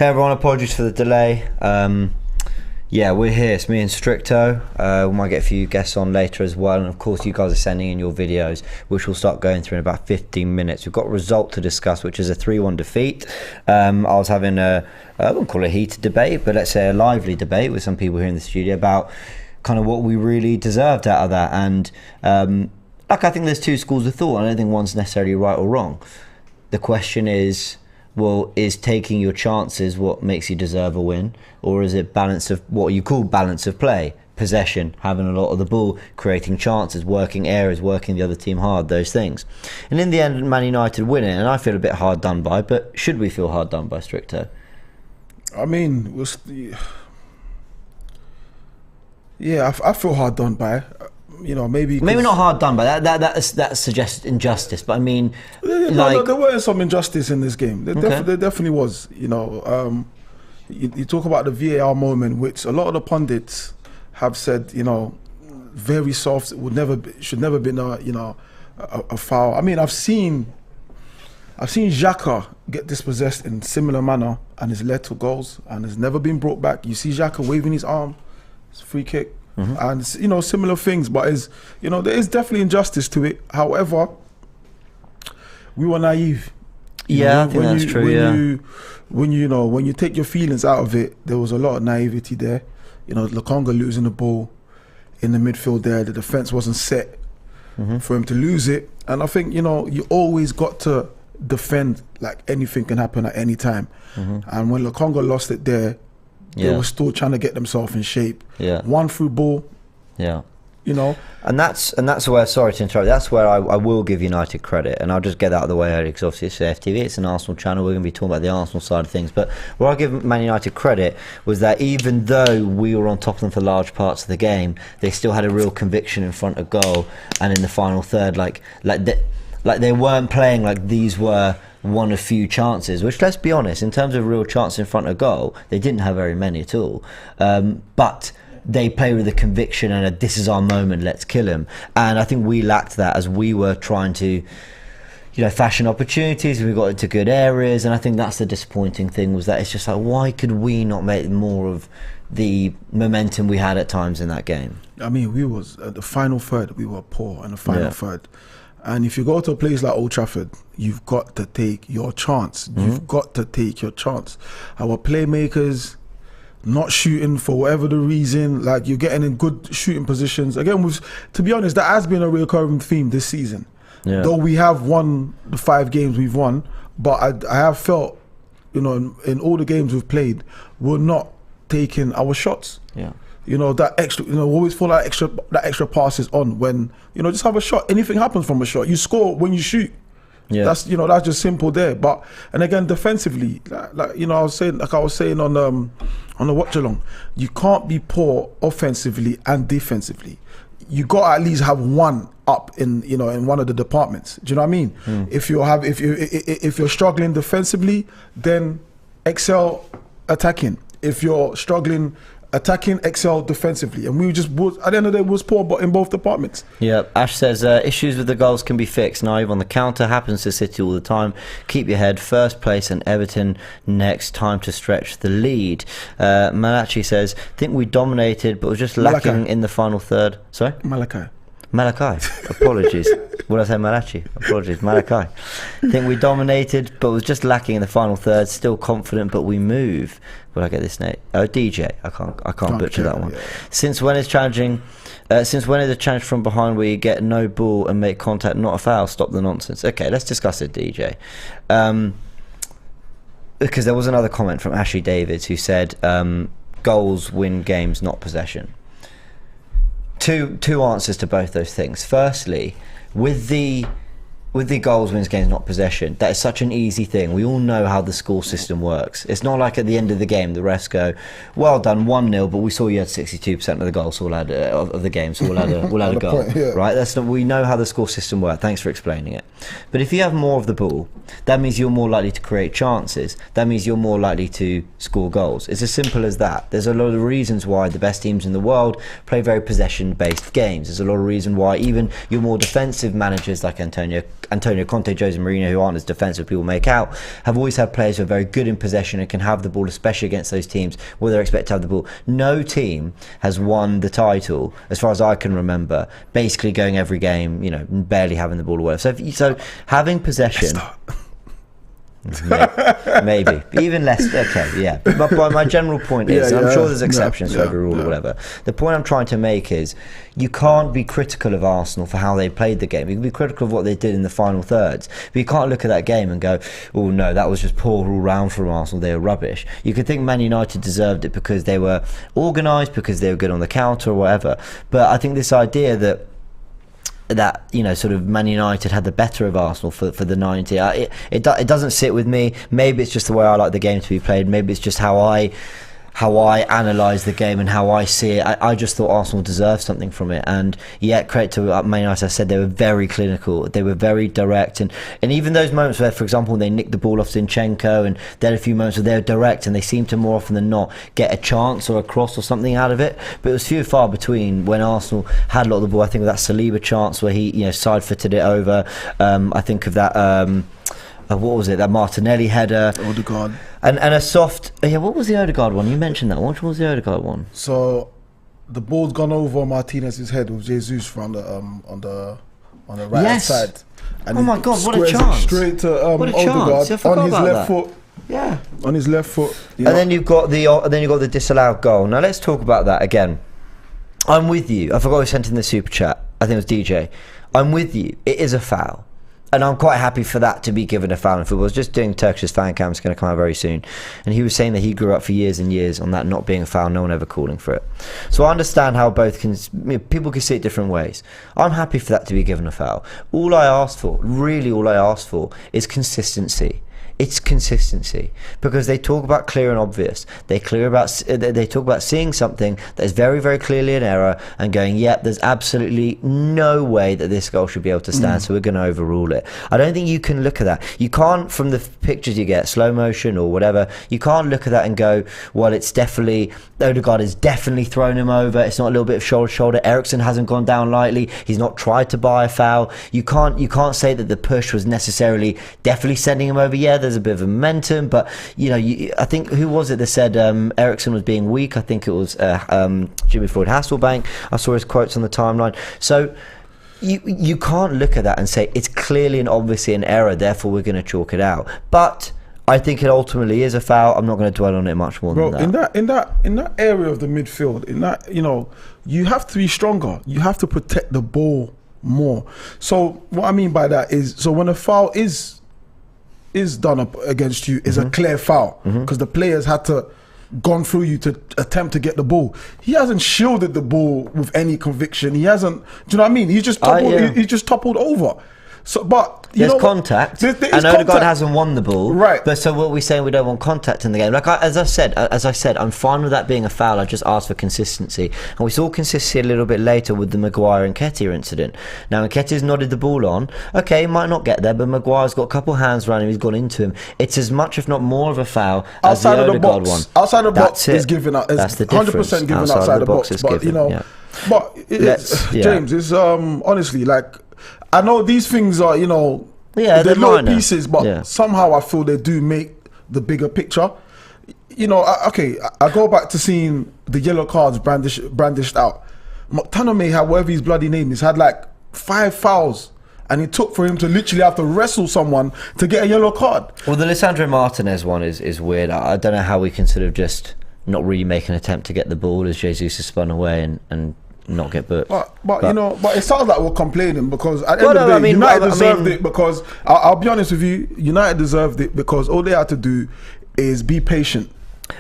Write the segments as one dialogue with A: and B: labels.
A: Hey everyone, apologies for the delay. Yeah, we're here. It's me and Stricto. We might get a few guests on later as well, and of course you guys are sending in your videos, which we'll start going through in about 15 minutes. We've got a result to discuss, which is a 3-1 defeat. I was having I wouldn't call it a heated debate, but let's say a lively debate with some people here in the studio about kind of what we really deserved out of that. And I think there's two schools of thought. I don't think one's necessarily right or wrong. The question is, well, is taking your chances what makes you deserve a win, or is it balance of what you call balance of play, possession, having a lot of the ball, creating chances, working areas, working the other team hard, those things. And in the end, Man United win it, and I feel a bit hard done by, but should we feel hard done by, Stricto? I mean,
B: I feel hard done by. You know, maybe
A: not hard done, but that suggests injustice. But I mean,
B: no, there were some injustice in this game. There definitely was. You know, you talk about the VAR moment, which a lot of the pundits have said, you know, very soft. Should never been a foul. I mean, I've seen Xhaka get dispossessed in similar manner and has led to goals and has never been brought back. You see Xhaka waving his arm, it's a free kick. And similar things, but there is definitely injustice to it. However, we were naive.
A: I think that's true.
B: When you take your feelings out of it, there was a lot of naivety there. You know, Lokonga losing the ball in the midfield there, the defense wasn't set for him to lose it. And I think you always got to defend like anything can happen at any time. And when Lokonga lost it there, they were still trying to get themselves in shape. One through ball.
A: And that's where, sorry to interrupt, that's where I will give United credit, and I'll just get that out of the way early because obviously it's AFTV, it's an Arsenal channel, we're going to be talking about the Arsenal side of things. But where I give Man United credit was that even though we were on top of them for large parts of the game, they still had a real conviction in front of goal, and in the final third, like they weren't playing like these were one of few chances, which, let's be honest, in terms of real chance in front of goal, they didn't have very many at all. But they play with a conviction and this is our moment, let's kill him. And I think we lacked that as we were trying to fashion opportunities. We got into good areas, and I think that's the disappointing thing, was that it's just like, why could we not make more of the momentum we had at times in that game?
B: I mean, we was at the final third, we were poor in the final third. And if you go to a place like Old Trafford, you've got to take your chance. You've got to take your chance. Our playmakers not shooting for whatever the reason, like you're getting in good shooting positions. Again, to be honest, that has been a recurring theme this season. Though we have won the 5 games we've won, but I have felt, in all the games we've played, we're not taking our shots. That extra, always feel that extra passes on when, just have a shot. Anything happens from a shot. You score when you shoot. That's just simple there. But, and again, defensively, I was saying on the watch along, you can't be poor offensively and defensively. You got to at least have one up in one of the departments. Do you know what I mean? If you're struggling defensively, then excel attacking. If you're struggling attacking, excel defensively, and we just was, at the end of the day, was poor but in both departments.
A: Ash says issues with the goals can be fixed. Naive on the counter, happens to City all the time. Keep your head, first place and Everton next, time to stretch the lead. Malachi says, think we dominated but was just lacking in the final third. Sorry? Malachi, apologies. What did I say, Malachi? Apologies, Malachi. Think we dominated, but was just lacking in the final third. Still confident, but we move. Will I get this name? Oh, DJ. I can't butcher that one. Since when is challenging? Since when is a challenge from behind where you get no ball and make contact not a foul? Stop the nonsense. Okay, let's discuss it, DJ. Because there was another comment from Ashley Davids who said, goals win games, not possession. Two answers to both those things. Firstly, with the goals wins games not possession, that is such an easy thing. We all know how the score system works. It's not like at the end of the game the refs go, well done, 1-0, but we saw you had 62% of the goals, so we'll add of the game, so we'll add a goal. Point, right? That's not, we know how the score system works. Thanks for explaining it. But if you have more of the ball, that means you're more likely to create chances. That means you're more likely to score goals. It's as simple as that. There's a lot of reasons why the best teams in the world play very possession-based games. There's a lot of reason why even your more defensive managers like Antonio Antonio Conte, Jose Mourinho, who aren't as defensive people make out, have always had players who are very good in possession and can have the ball, especially against those teams where they're expected to have the ball. No team has won the title, as far as I can remember, basically going every game, you know, barely having the ball away. So having possession... maybe even less. Okay, yeah. But my general point is, I'm sure there's exceptions to every rule or whatever. The point I'm trying to make is, you can't be critical of Arsenal for how they played the game. You can be critical of what they did in the final thirds, but you can't look at that game and go, oh no, that was just poor all round from Arsenal, they were rubbish. You could think Man United deserved it because they were organised, because they were good on the counter or whatever. But I think this idea that you know, sort of Man United had the better of Arsenal for the 90. It doesn't sit with me. Maybe it's just the way I like the game to be played. Maybe it's just how I analyse the game and how I see it. I just thought Arsenal deserved something from it, and yeah, credit to Man United. I said they were very clinical, they were very direct, and even those moments where, for example, they nicked the ball off Zinchenko, and there are a few moments where they were direct and they seemed to more often than not get a chance or a cross or something out of it, but it was few and far between when Arsenal had a lot of the ball. I think of that Saliba chance where he, you know, side-footed it over. I think of that what was it, that Martinelli header,
B: Odegaard,
A: and a soft, what was the Odegaard one? You mentioned that one. Which was the Odegaard one?
B: So the ball's gone over Martinez's head with Jesus from the on the right hand side. And
A: oh my God, what a chance!
B: Straight to Odegaard on his left foot.
A: Yeah,
B: on his left foot.
A: And then you've got the disallowed goal. Now let's talk about that again. I'm with you. I forgot who sent in the super chat. I think it was DJ. I'm with you. It is a foul. And I'm quite happy for that to be given a foul in football. I was just doing Turkish's fan cam, it's going to come out very soon. And he was saying that he grew up for years and years on that not being a foul, no one ever calling for it. So I understand how both can, people can see it different ways. I'm happy for that to be given a foul. All I asked for, really all I asked for, is consistency. It's consistency, because they talk about clear and obvious. They talk about seeing something that is very, very clearly an error and going, yep, there's absolutely no way that this goal should be able to stand, so we're going to overrule it. I don't think you can look at that. You can't, from the pictures you get, slow motion or whatever, you can't look at that and go, well, it's definitely, Odegaard has definitely thrown him over. It's not a little bit of shoulder to shoulder. Eriksen hasn't gone down lightly. He's not tried to buy a foul. You can't say that the push was necessarily definitely sending him over. Yeah, there's a bit of momentum, but you know, I think, who was it that said Eriksen was being weak? I think it was Jimmy Floyd Hasselbank. I saw his quotes on the timeline. So you can't look at that and say it's clearly and obviously an error, therefore we're going to chalk it out. But I think it ultimately is a foul. I'm not going to dwell on it much more than that.
B: In that area of the midfield, in that, you know, you have to be stronger. You have to protect the ball more. So what I mean by that is, so when a foul is done up against you, is a clear foul, because the players had to gone through you to attempt to get the ball. He hasn't shielded the ball with any conviction. He hasn't. Do you know what I mean? He just toppled, he just toppled over. So, but
A: there's contact, and Odegaard hasn't won the ball,
B: right?
A: But so what we're saying, we don't want contact in the game. Like as I said, I'm fine with that being a foul. I just asked for consistency, and we saw consistency a little bit later with the Maguire and Nketiah incident. Now Nketiah's nodded the ball on. Okay, he might not get there, but Maguire's got a couple hands around him. He's gone into him. It's as much, if not more, of a foul as the Odegaard one.
B: Outside the box is given out.
A: That's the difference.
B: 100% given outside the box, but you know, but James, it's honestly, like, I know these things are, you know, they're little pieces, but somehow I feel they do make the bigger picture. You know, I go back to seeing the yellow cards brandished out. McTominay had, whatever his bloody name is, had like 5 fouls, and it took for him to literally have to wrestle someone to get a yellow card.
A: Well, the Lisandro Martinez one is weird. I don't know how we can sort of just not really make an attempt to get the ball as Jesus has spun away and not get booked.
B: But you know, but it sounds like we're complaining, because at the end of the day, United deserved it, because I'll be honest with you, United deserved it because all they had to do is be patient.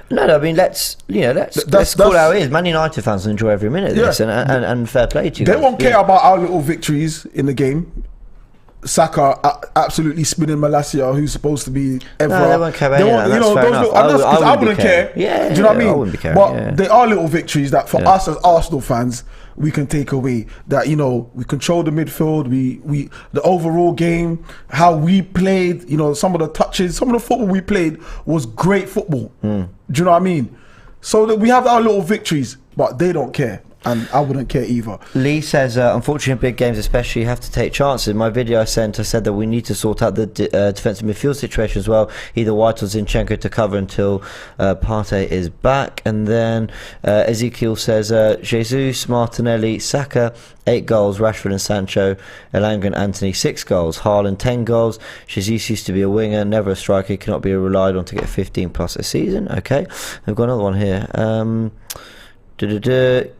A: No, I mean, let's call how it is. Man United fans will enjoy every minute of this, and fair play to you.
B: They won't care about our little victories in the game. Saka absolutely spinning Malacia, who's supposed to be ever.
A: No, they won't care about that. You know,
B: I wouldn't care.
A: Yeah,
B: do you know what I mean?
A: I wouldn't be caring,
B: but they are little victories that for us as Arsenal fans we can take away. That, you know, we control the midfield, we the overall game, how we played. You know, some of the touches, some of the football we played was great football. Do you know what I mean? So that we have our little victories, but they don't care. and I wouldn't care either.
A: Lee says, unfortunately in big games especially, you have to take chances. In my video I said that we need to sort out the defensive midfield situation as well. Either White or Zinchenko to cover until Partey is back. And then Ezekiel says, Jesus, Martinelli, Saka, 8 goals, Rashford and Sancho, Elanga and Anthony, 6 goals, Haaland, 10 goals. Jesus used to be a winger, never a striker, cannot be relied on to get 15 plus a season. Okay, we've got another one here.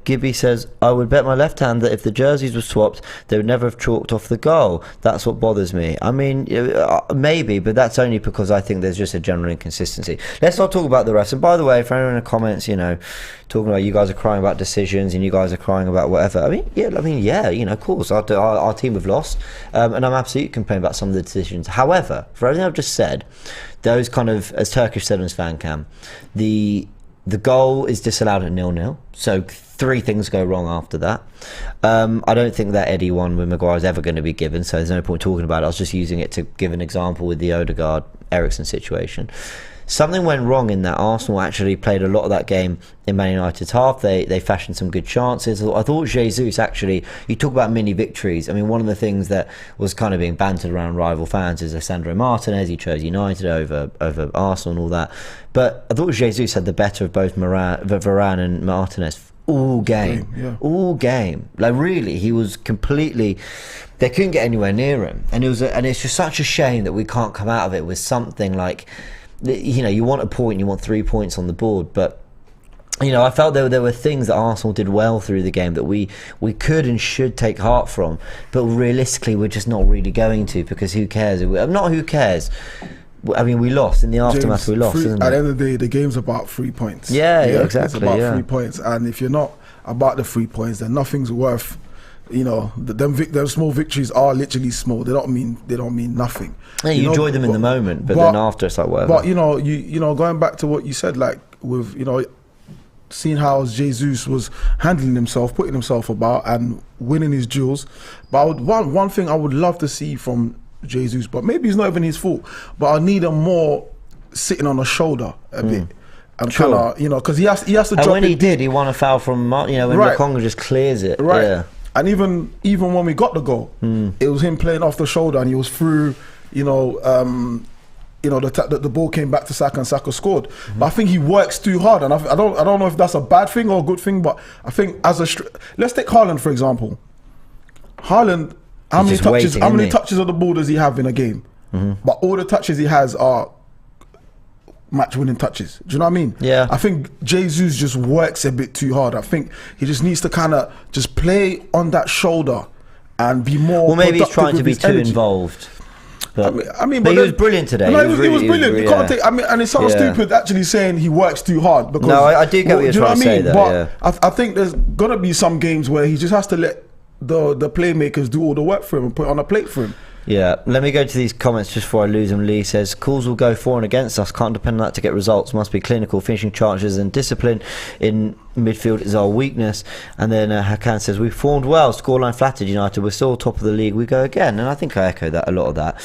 A: Gibby says, I would bet my left hand that if the jerseys were swapped, they would never have chalked off the goal. That's what bothers me. I mean, maybe, but that's only because I think there's just a general inconsistency. Let's not talk about the rest. And by the way, for anyone in the comments, you know, talking about you guys are crying about decisions and you guys are crying about whatever. I mean, yeah, you know, of course, our team have lost, and I'm absolutely complaining about some of the decisions. However, for everything I've just said, those kind of, as Turkish said on his fan cam, the goal is disallowed at 0-0, so 3 things go wrong after that. I don't think that Eddie one with Maguire is ever going to be given, so there's no point talking about it. I was just using it to give an example with the Odegaard Eriksen situation. Something went wrong in that Arsenal actually played a lot of that game in Man United's half. They fashioned some good chances. I thought Jesus actually, you talk about mini victories. I mean, one of the things that was kind of being bantered around rival fans is Alessandro Martinez. He chose United over Arsenal and all that. But I thought Jesus had the better of both Varane and Martinez all game. All game. Like really, he was completely. They couldn't get anywhere near him, and it's just such a shame that we can't come out of it with something like. You know, you want a point, you want 3 points on the board, but you know, I felt there were things that Arsenal did well through the game that we could and should take heart from, but realistically we're just not really going to, because who cares? Not who cares. I mean, we lost in the aftermath. We lost. At
B: the end of the day, the game's about 3 points.
A: Yeah, exactly.
B: It's about 3 points, and if you're not about the 3 points, then nothing's worth. You know, them small victories are literally small. They don't mean nothing.
A: Yeah, you enjoy them in the moment, but then after it's like whatever.
B: But you know, going back to what you said, like with seeing how Jesus was handling himself, putting himself about, and winning his duels. But one thing I would love to see from Jesus, but maybe it's not even his fault. But I need him more sitting on the shoulder a bit. And kind of, because he has to. And
A: when he did, he won a foul from when Lokonga just clears it.
B: Right.
A: Yeah.
B: And even when we got the goal, it was him playing off the shoulder, and he was through. The ball came back to Saka, and Saka scored. But I think he works too hard, and I don't know if that's a bad thing or a good thing. But I think let's take Haaland for example. Haaland, how many touches of the ball does he have in a game? But all the touches he has are match-winning touches. Do you know what I mean?
A: Yeah.
B: I think Jesus just works a bit too hard. I think he just needs to kind of just play on that shoulder and be more.
A: Well, maybe he's trying to be too involved. But he was brilliant today.
B: No, he was brilliant. You can't take. I mean, and it sounds stupid actually saying he works too hard. Because
A: no, I do get what you're trying to say.
B: But I think there's gonna be some games where he just has to let the playmakers do all the work for him and put it on a plate for him.
A: Yeah, let me go to these comments just before I lose them. Lee says, calls will go for and against us. Can't depend on that to get results. Must be clinical, finishing charges and discipline in midfield is our weakness. And then Hakan says, we formed well. Scoreline flattered United. We're still top of the league. We go again. And I think I echo that, a lot of that.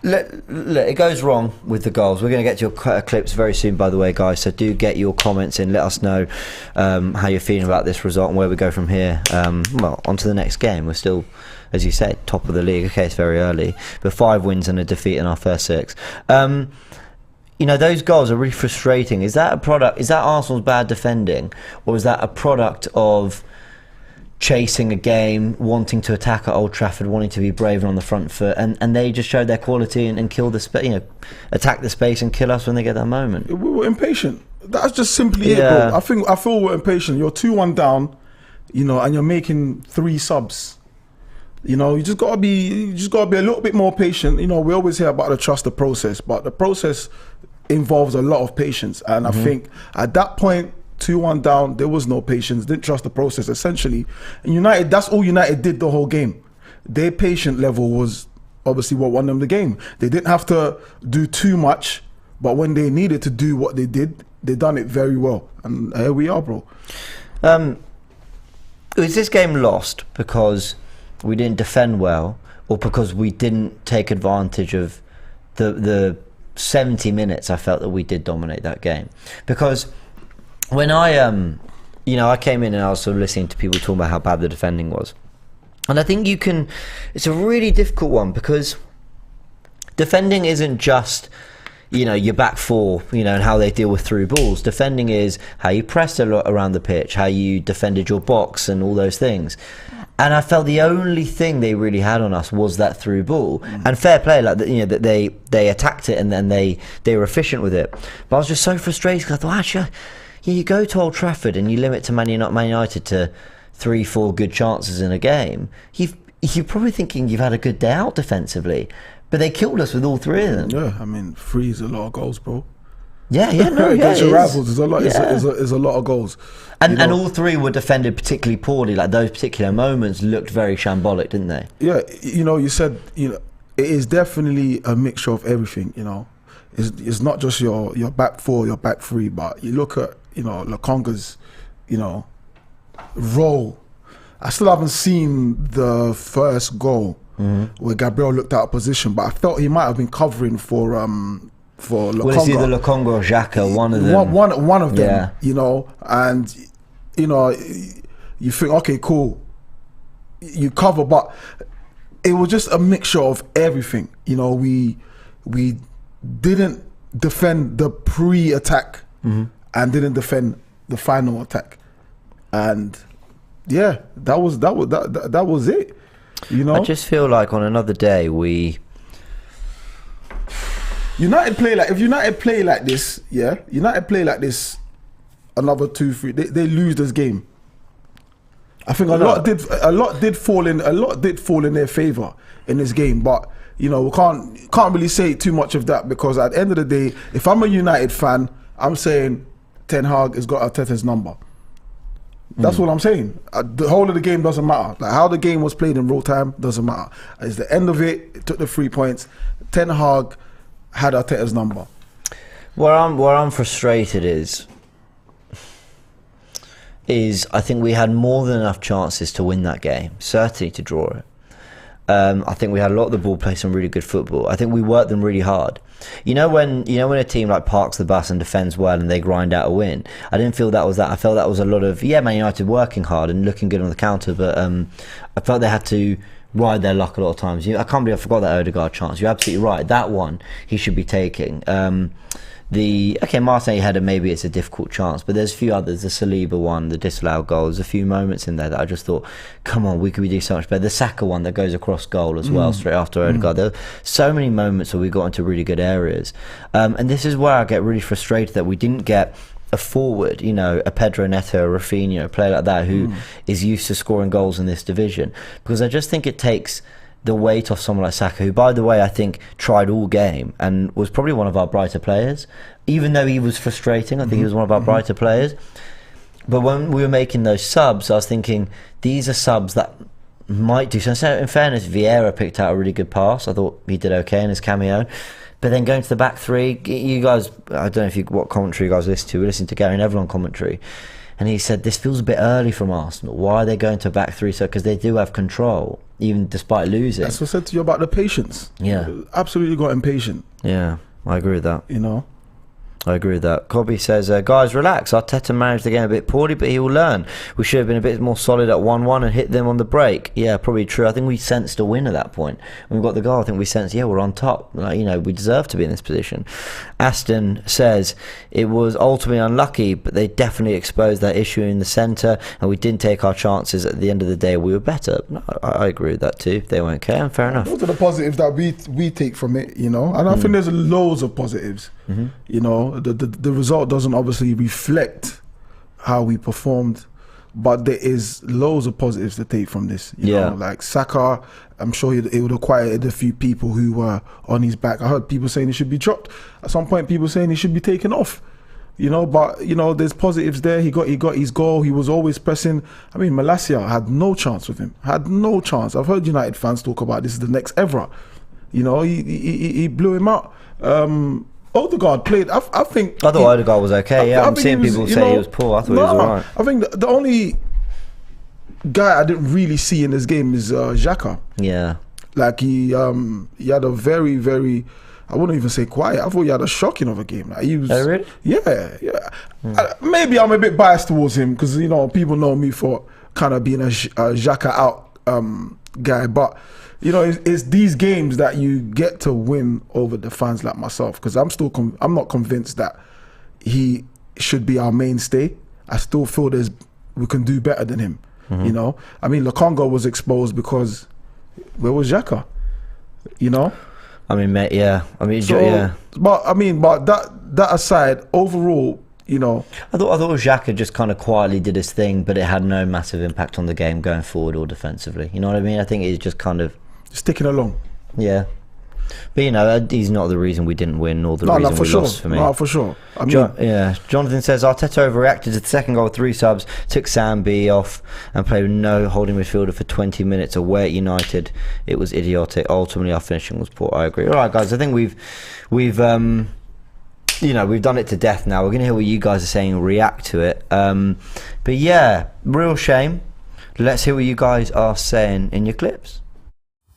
A: It goes wrong with the goals. We're going to get to your clips very soon, by the way, guys. So do get your comments in. Let us know how you're feeling about this result and where we go from here. Well, on to the next game. We're still, as you said, top of the league. Okay, it's very early, but 5 wins and a defeat in our first 6. Those goals are really frustrating. Is that Arsenal's bad defending, or is that a product of chasing a game, wanting to attack at Old Trafford, wanting to be brave and on the front foot, and they just showed their quality and kill the space, attack the space and kill us when they get that moment?
B: We were impatient. That's just simply it, bro. I feel we're impatient. You're 2-1 down, and you're making 3 subs. You just gotta be a little bit more patient. We always hear about the trust the process, but the process involves a lot of patience. And I think at that point, 2-1 down, there was no patience. Didn't trust the process essentially. And United, that's all United did the whole game. Their patient level was obviously what won them the game. They didn't have to do too much, but when they needed to do what they did, they done it very well. And here we are, bro.
A: Was this game lost because we didn't defend well, or because we didn't take advantage of the 70 minutes I felt that we did dominate that game? Because when I you know, I came in and I was sort of listening to people talking about how bad the defending was. And I think it's a really difficult one, because defending isn't just, you know, your back four, you know, and how they deal with through balls. Defending is how you pressed a lot around the pitch, how you defended your box and all those things. And I felt the only thing they really had on us was that through ball. And fair play, like, you know, that they attacked it and then they were efficient with it. But I was just so frustrated, because I thought, actually, you go to Old Trafford and you limit to Man United to 3-4 good chances in a game. You're probably thinking you've had a good day out defensively, but they killed us with all three of them.
B: Yeah, I mean, 3 is a lot of goals, bro.
A: Yeah, no,
B: against your rivals, is a lot. Is a lot of goals,
A: and all 3 were defended particularly poorly. Like, those particular moments looked very shambolic, didn't they?
B: Yeah, you know, you said, you know, it is definitely a mixture of everything. You know, it's not just your back 4, your back 3, but you look at, you know, Lokonga's, you know, Rowe. I still haven't seen the first goal where Gabriel looked out of position, but I felt he might have been covering for Lokonga.
A: Well, it's either Lokonga or Xhaka, one of them.
B: One of them,
A: yeah.
B: You know, and, you know, you think, okay, cool, you cover, but it was just a mixture of everything. You know, we didn't defend the pre-attack and didn't defend the final attack, and yeah, that was it. You know,
A: I just feel like on another day
B: United play like, if United play like this, yeah, United play like this, another 2-3, they lose this game. I think a lot did fall in their favour in this game, but you know, we can't really say too much of that, because at the end of the day, if I'm a United fan, I'm saying Ten Hag has got Arteta's number. That's what I'm saying. The whole of the game doesn't matter. Like, how the game was played in real time doesn't matter. It's the end of it. It took the 3 points. Ten Hag had Arteta's number.
A: Where I'm frustrated is I think we had more than enough chances to win that game, certainly to draw it. I think we had a lot of the ball, play some really good football. I think we worked them really hard. You know when a team like parks the bus and defends well and they grind out a win. I didn't feel that was that. I felt that was a lot of Man United working hard and looking good on the counter, but I felt they had to ride their luck a lot of times. I can't believe I forgot that Odegaard chance. You're absolutely right. That one he should be taking. Marseille header, maybe it's a difficult chance, but there's a few others. The Saliba one, the disallowed goal. There's a few moments in there that I just thought, come on, we could do so much better. The Saka one that goes across goal as well, straight after Odegaard. There are so many moments where we got into really good areas, and this is where I get really frustrated that we didn't get a forward, you know, a Pedro Neto, a Rafinha, a player like that who is used to scoring goals in this division, because I just think it takes the weight off someone like Saka, who, by the way, I think tried all game and was probably one of our brighter players. Even though he was frustrating, I think he was one of our brighter players. But when we were making those subs, I was thinking, these are subs that might do something. So in fairness, Vieira picked out a really good pass. I thought he did okay in his cameo. But then going to the back 3, you guys, I don't know what commentary you guys listen to. We listened to Gary Neville on commentary, and he said, this feels a bit early from Arsenal. Why are they going to a back 3? So, because they do have control, even despite losing.
B: That's what I said to you about the patience.
A: Yeah.
B: Absolutely got impatient.
A: Yeah, I agree with that.
B: You know?
A: I agree with that. Cobby says, guys, relax. Arteta managed the game a bit poorly, but he will learn. We should have been a bit more solid at 1-1 and hit them on the break. Yeah, probably true. I think we sensed a win at that point. When we got the goal, I think we sensed, we're on top. Like, you know, we deserve to be in this position. Aston says, it was ultimately unlucky, but they definitely exposed that issue in the centre, and we didn't take our chances. At the end of the day, we were better. No, I agree with that too. They won't care, and fair enough.
B: Those are the positives that we take from it, you know. And I think there's loads of positives. You know, the result doesn't obviously reflect how we performed, but there is loads of positives to take from this. You know, like Saka, I'm sure it would have quieted a few people who were on his back. I heard people saying he should be dropped. At some point, people saying he should be taken off. You know, but you know, there's positives there. He got his goal. He was always pressing. I mean, Malacia had no chance with him. Had no chance. I've heard United fans talk about this is the next Evra. You know, he blew him out. Odegaard played. I thought
A: Odegaard was okay. I'm seeing people say he was poor. I thought he was alright.
B: I think the only guy I didn't really see in this game is Xhaka.
A: Yeah,
B: like he had a very, very. I wouldn't even say quiet. I thought he had a shocking of a game. Like, he was,
A: oh, really?
B: Yeah. Maybe I'm a bit biased towards him because, you know, people know me for kind of being a Xhaka out guy. But, you know, it's these games that you get to win over the fans like myself, because I'm not convinced that he should be our mainstay. I still feel we can do better than him. You know, I mean, Lokonga was exposed because where was Xhaka? You know,
A: I mean, mate, yeah. I mean,
B: so,
A: yeah.
B: But that aside, overall, you know,
A: I thought Xhaka just kind of quietly did his thing, but it had no massive impact on the game going forward or defensively. You know what I mean? I think he's just kind of
B: sticking along.
A: Yeah. But, you know, he's not the reason we didn't win or the reason we lost for me.
B: No, for sure. I mean,
A: Jonathan says, Arteta overreacted to the second goal with 3 subs, took Sam B off and played with no holding midfielder for 20 minutes away at United. It was idiotic. Ultimately, our finishing was poor. I agree. All right, guys, I think we've done it to death now. We're going to hear what you guys are saying and react to it. But, yeah, real shame. Let's hear what you guys are saying in your clips.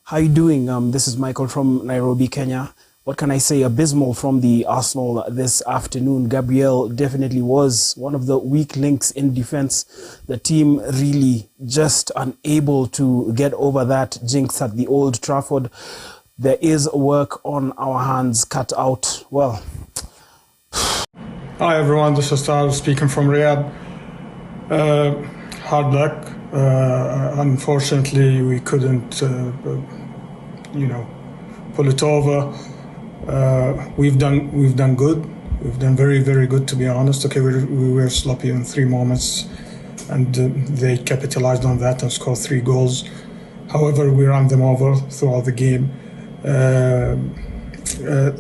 C: How you doing? This is Michael from Nairobi, Kenya. What can I say? Abysmal from the Arsenal this afternoon. Gabriel definitely was one of the weak links in defense. The team really just unable to get over that jinx at the Old Trafford. There is work on our hands cut out. Well.
D: Hi everyone, this is Tal speaking from Riyadh. Hard luck. Unfortunately, we couldn't, pull it over. We've done good. We've done very, very good, to be honest. Okay, we were sloppy in 3 moments, and they capitalized on that and scored 3 goals. However, we ran them over throughout the game.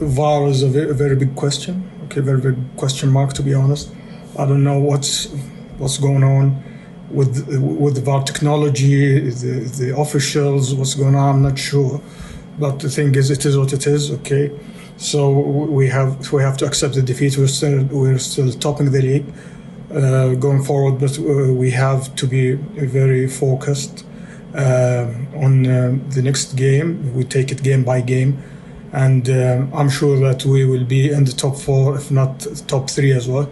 D: VAR is a very, very big question. Okay, very big question mark, to be honest. I don't know what's going on with the VAR technology, the officials, what's going on, I'm not sure. But the thing is, it is what it is, okay? So we have to accept the defeat. We're still topping the league going forward, but we have to be very focused on the next game. We take it game by game, and I'm sure that we will be in the top 4, if not top 3 as well.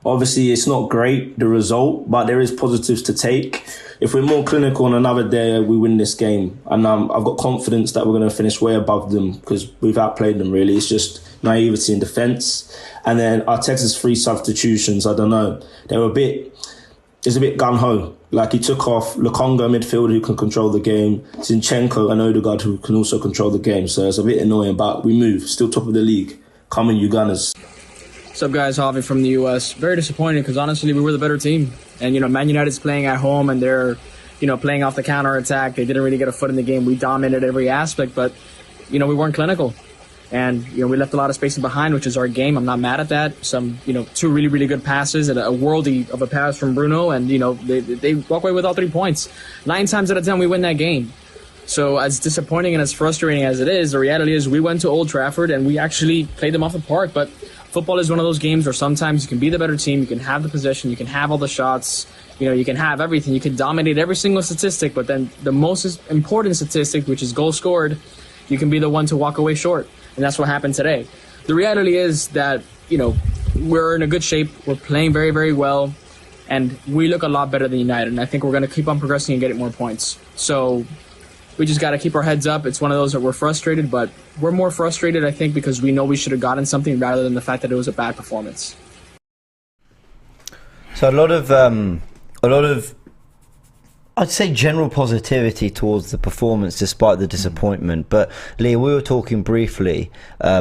E: Obviously, it's not great, the result, but there is positives to take. If we're more clinical on another day, we win this game. And I've got confidence that we're going to finish way above them because we've outplayed them, really. It's just naivety in defence. And then Arteta's 3 substitutions, I don't know. It's a bit gun-ho. Like, he took off Lokonga, midfielder, who can control the game, Zinchenko and Odegaard, who can also control the game. So it's a bit annoying, but we move. Still top of the league. Come on, you Gunners.
F: What's up, guys? Javi from the US. Very disappointed because honestly, we were the better team. And, Man United's playing at home and they're, playing off the counter attack. They didn't really get a foot in the game. We dominated every aspect, but, we weren't clinical. And, we left a lot of space behind, which is our game. I'm not mad at that. Some, 2 really, really good passes and a worldie of a pass from Bruno. And, they walk away with all 3 points. 9 times out of 10, we win that game. So as disappointing and as frustrating as it is, the reality is we went to Old Trafford and we actually played them off the park. But football is one of those games where sometimes you can be the better team, you can have the possession, you can have all the shots, you can have everything, you can dominate every single statistic, but then the most important statistic, which is goals scored, you can be the one to walk away short. And that's what happened today. The reality is that, we're in a good shape, we're playing very, very well, and we look a lot better than United. And I think we're going to keep on progressing and getting more points. So we just got to keep our heads up. It's one of those that we're frustrated, but we're more frustrated, I think, because we know we should have gotten something rather than the fact that it was a bad performance.
A: So a lot of, I'd say, general positivity towards the performance despite the disappointment. But Leah, we were talking briefly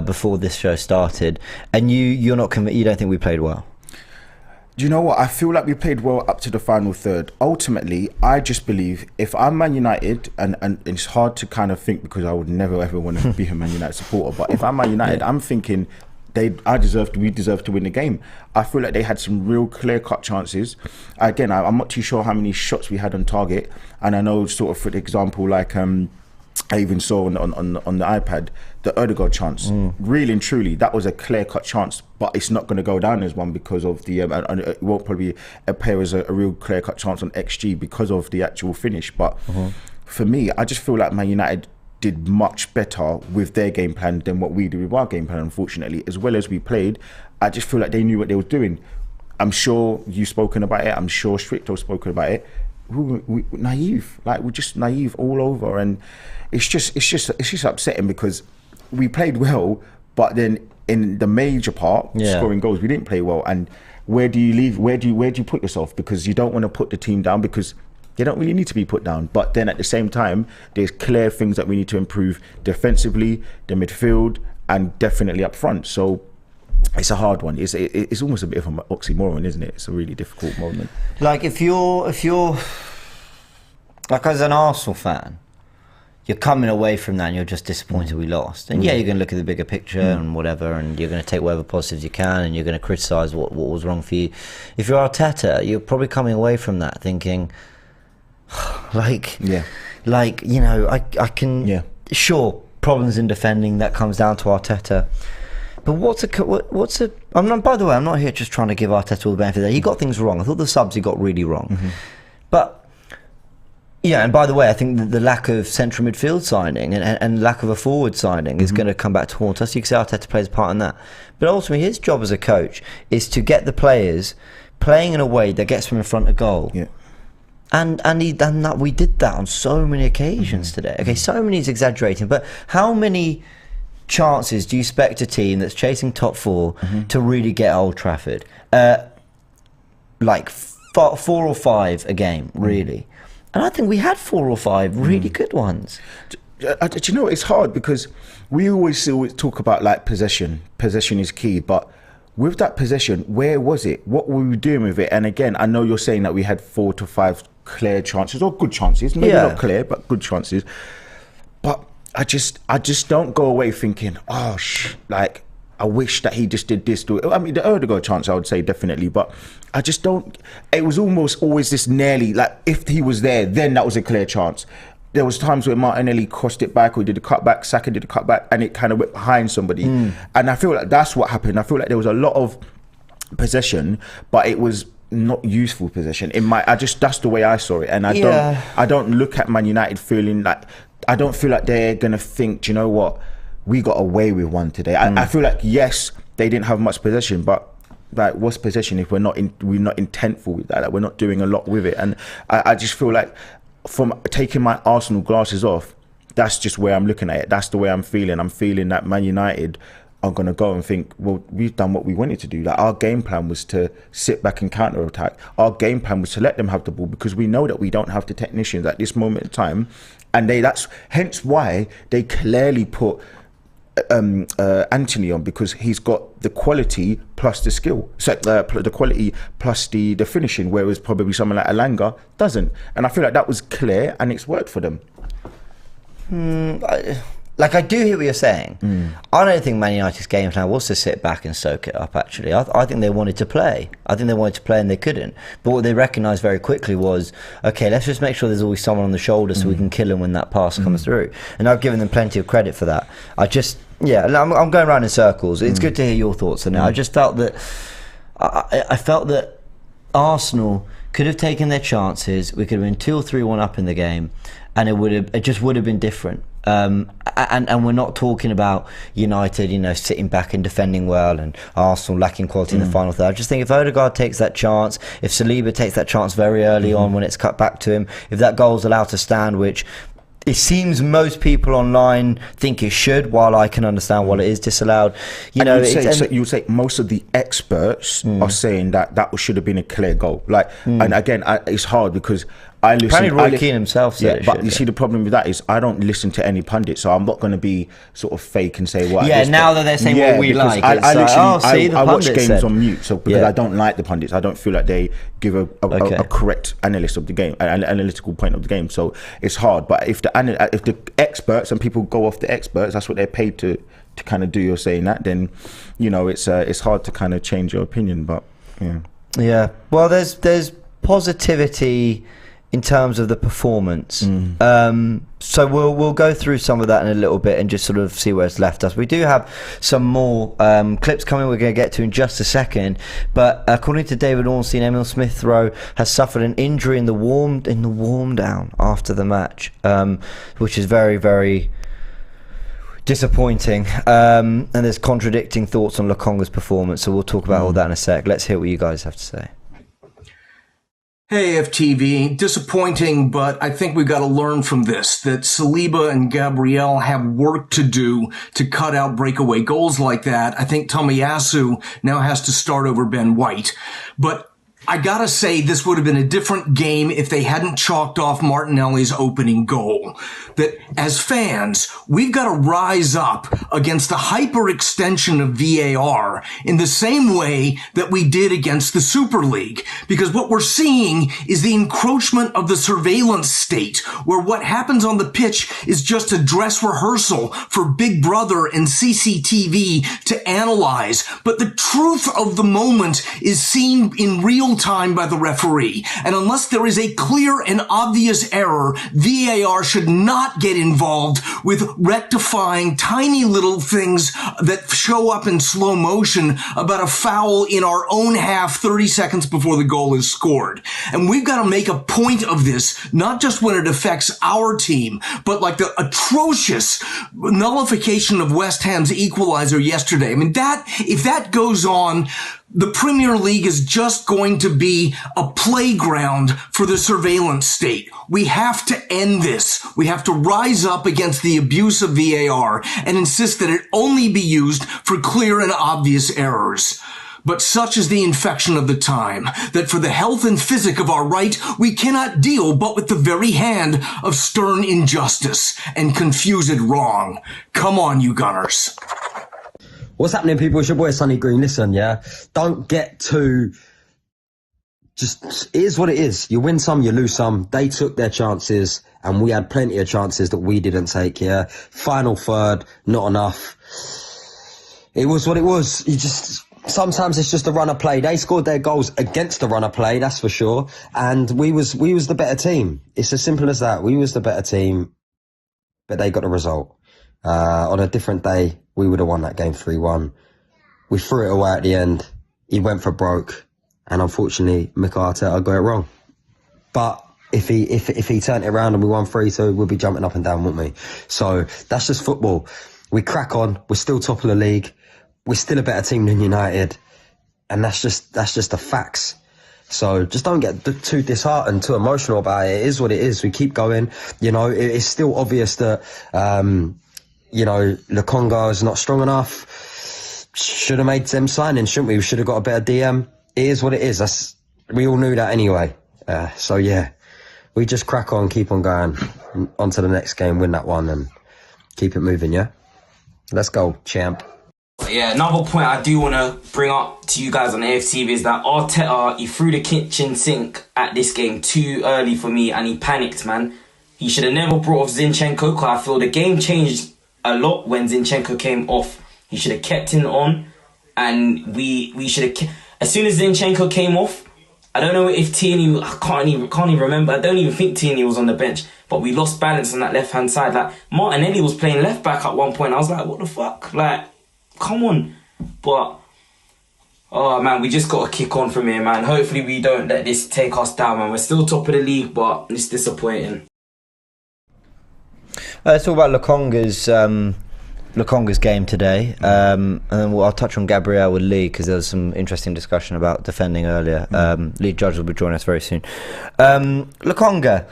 A: before this show started, and you don't think we played well.
G: Do you know what? I feel like we played well up to the final third. Ultimately, I just believe if I'm Man United, and it's hard to kind of think because I would never ever want to be a Man United supporter, but if I'm Man United, I'm thinking we deserve to win the game. I feel like they had some real clear-cut chances. Again, I'm not too sure how many shots we had on target, and I know, sort of, for example, like I even saw on the iPad the Odegaard chance. Really and truly, that was a clear-cut chance, but it's not going to go down as one because of the and it won't probably appear as a real clear-cut chance on XG because of the actual finish. But for me, I just feel like Man United did much better with their game plan than what we did with our game plan, unfortunately. As well as we played, I just feel like they knew what they were doing. I'm sure you've spoken about it. I'm sure Stricto's spoken about it. We naive, like we're just naive all over, and it's just upsetting because we played well, but then in the major part, scoring goals, we didn't play well. And where do you leave? Where do you put yourself? Because you don't want to put the team down, because they don't really need to be put down. But then at the same time, there's clear things that we need to improve defensively, the midfield, and definitely up front. So it's a hard one. It's almost a bit of an oxymoron, isn't it? It's a really difficult moment.
A: Like if you're like, as an Arsenal fan, you're coming away from that and you're just disappointed we lost. And you're going to look at the bigger picture and whatever, and you're going to take whatever positives you can, and you're going to criticise what was wrong for you. If you're Arteta, you're probably coming away from that thinking, like, you know, I can, sure, problems in defending, that comes down to Arteta. But by the way, I'm not here just trying to give Arteta all the benefit there. He got things wrong. I thought the subs he got really wrong. But yeah, and by the way, I think the lack of central midfield signing and lack of a forward signing is going to come back to haunt us. You can say Arteta plays a part in that. But ultimately, his job as a coach is to get the players playing in a way that gets them in front of goal. Yeah. And we did that on so many occasions today. Okay, so many is exaggerating, but how many chances do you expect a team that's chasing top four to really get Old Trafford? Like 4 or 5 a game, really. And I think we had 4 or 5 really good ones.
G: Do you know, it's hard because we always talk about like possession. Possession is key, but with that possession, where was it? What were we doing with it? And again, I know you're saying that we had 4 to 5 clear chances, or good chances, maybe not clear, but good chances. But I just don't go away thinking, like, I wish that he just did this. I mean, the Odegaard chance, I would say definitely, but I just don't. It was almost always this nearly, like, if he was there, then that was a clear chance. There was times where Martinelli crossed it back, or he did a cutback, Saka did a cutback, and it kind of went behind somebody. And I feel like that's what happened. I feel like there was a lot of possession, but it was not useful possession. That's the way I saw it, and I don't look at Man United feeling like, I don't feel like they're gonna think, do you know what, we got away with one today. I feel like, yes, they didn't have much possession, but like, what's possession if we're not intentful with that? Like, we're not doing a lot with it. And I just feel like, from taking my Arsenal glasses off, that's just where I'm looking at it. That's the way I'm feeling. I'm feeling that Man United are going to go and think, well, we've done what we wanted to do. Like, our game plan was to sit back and counter-attack. Our game plan was to let them have the ball, because we know that we don't have the technicians at this moment in time. And that's hence why they clearly put Anthony on, because he's got the quality plus the skill, so the quality plus the finishing, whereas probably someone like Alanga doesn't. And I feel like that was clear, and it's worked for them.
A: Like, I do hear what you're saying. I don't think Man United's game plan was to sit back and soak it up, actually. I think they wanted to play. I think they wanted to play and they couldn't. But what they recognised very quickly was, okay, let's just make sure there's always someone on the shoulder so we can kill him when that pass comes through. And I've given them plenty of credit for that. I'm going around in circles. It's good to hear your thoughts on it. I just felt that I felt that Arsenal could have taken their chances. We could have been 2 or 3-1 up in the game, and it just would have been different. And we're not talking about United, sitting back and defending well, and Arsenal lacking quality in the final third. I just think if Odegaard takes that chance, if Saliba takes that chance very early on when it's cut back to him, if that goal's allowed to stand, which it seems most people online think it should, while I can understand why it is disallowed. You would say most of the experts are saying that should have been a clear goal. Like, and again, it's hard because I listen. Apparently, Roy Keane himself said it.
G: But you see, the problem with that is I don't listen to any pundit, so I'm not going to be sort of fake and say what.
A: Yeah, now that they're saying what we like,
G: I watch games on mute, so because I don't like the pundits, I don't feel like they give a correct analyst of the game, an analytical point of the game. So it's hard. But if the experts and people go off the experts, that's what they're paid to kind of do. You're saying that, then it's hard to kind of change your opinion. But
A: yeah. Well, there's positivity in terms of the performance. So we'll go through some of that in a little bit and just sort of see where it's left us. We do have some more clips coming we're going to get to in just a second, but according to David Ornstein, Emil Smith-Rowe has suffered an injury in the warm down after the match, which is very, very disappointing. And there's contradicting thoughts on Lokonga's performance, so we'll talk about all that in a sec. Let's hear what you guys have to say.
H: Hey, AFTV. Disappointing, but I think we've got to learn from this, that Saliba and Gabriel have work to do to cut out breakaway goals like that. I think Tomiyasu now has to start over Ben White. But I gotta say, this would have been a different game if they hadn't chalked off Martinelli's opening goal. That as fans, we've got to rise up against the hyperextension of VAR in the same way that we did against the Super League. Because what we're seeing is the encroachment of the surveillance state, where what happens on the pitch is just a dress rehearsal for Big Brother and CCTV to analyze. But the truth of the moment is seen in real time by the referee. And unless there is a clear and obvious error, VAR should not get involved with rectifying tiny little things that show up in slow motion about a foul in our own half 30 seconds before the goal is scored. And we've got to make a point of this, not just when it affects our team, but like the atrocious nullification of West Ham's equalizer yesterday. I mean, if that goes on, the Premier League is just going to be a playground for the surveillance state. We have to end this. We have to rise up against the abuse of VAR and insist that it only be used for clear and obvious errors. But such is the infection of the time, that for the health and physic of our right, we cannot deal but with the very hand of stern injustice and confused wrong. Come on, you Gunners.
I: What's happening, people? It's your boy Sonny Green. Listen, yeah, don't get too... Just, it is what it is. You win some, you lose some. They took their chances, and we had plenty of chances that we didn't take, yeah. Final third, not enough. It was what it was. Sometimes it's just a run of play. They scored their goals against the run of play, that's for sure. And we was the better team. It's as simple as that. We was the better team, but they got the result. On a different day, we would have won that game 3-1. We threw it away at the end. He went for broke, and unfortunately, Mikel Arteta got it wrong. But if he turned it around and we won 3-2, we'll be jumping up and down, wouldn't we? So that's just football. We crack on. We're still top of the league. We're still a better team than United, and that's just the facts. So just don't get too disheartened, too emotional about it. It is what it is. We keep going. You know, it's still obvious that. Lokonga is not strong enough. Should have made them signings, shouldn't we? We should have got a better DM. It is what it is. We all knew that anyway. So yeah, we just crack on, keep on going, on to the next game, win that one, and keep it moving, yeah? Let's go, champ.
J: Yeah, another point I do want to bring up to you guys on AFTV is that Arteta, he threw the kitchen sink at this game too early for me, and he panicked, man. He should have never brought off Zinchenko, because I feel the game changed a lot when Zinchenko came off. He should have kept him on, and we should have... As soon as Zinchenko came off, I don't know if Tierney... I can't even remember. I don't even think Tierney was on the bench, but we lost balance on that left-hand side. Like, Martinelli was playing left-back at one point. I was like, what the fuck? Like, come on. But, oh, man, we just got to kick on from here, man. Hopefully we don't let this take us down, man. We're still top of the league, but it's disappointing.
A: Let's talk about Lokonga's game today, and then I'll touch on Gabriel with Lee, because there was some interesting discussion about defending earlier. Lee Judge will be joining us very soon. Lokonga,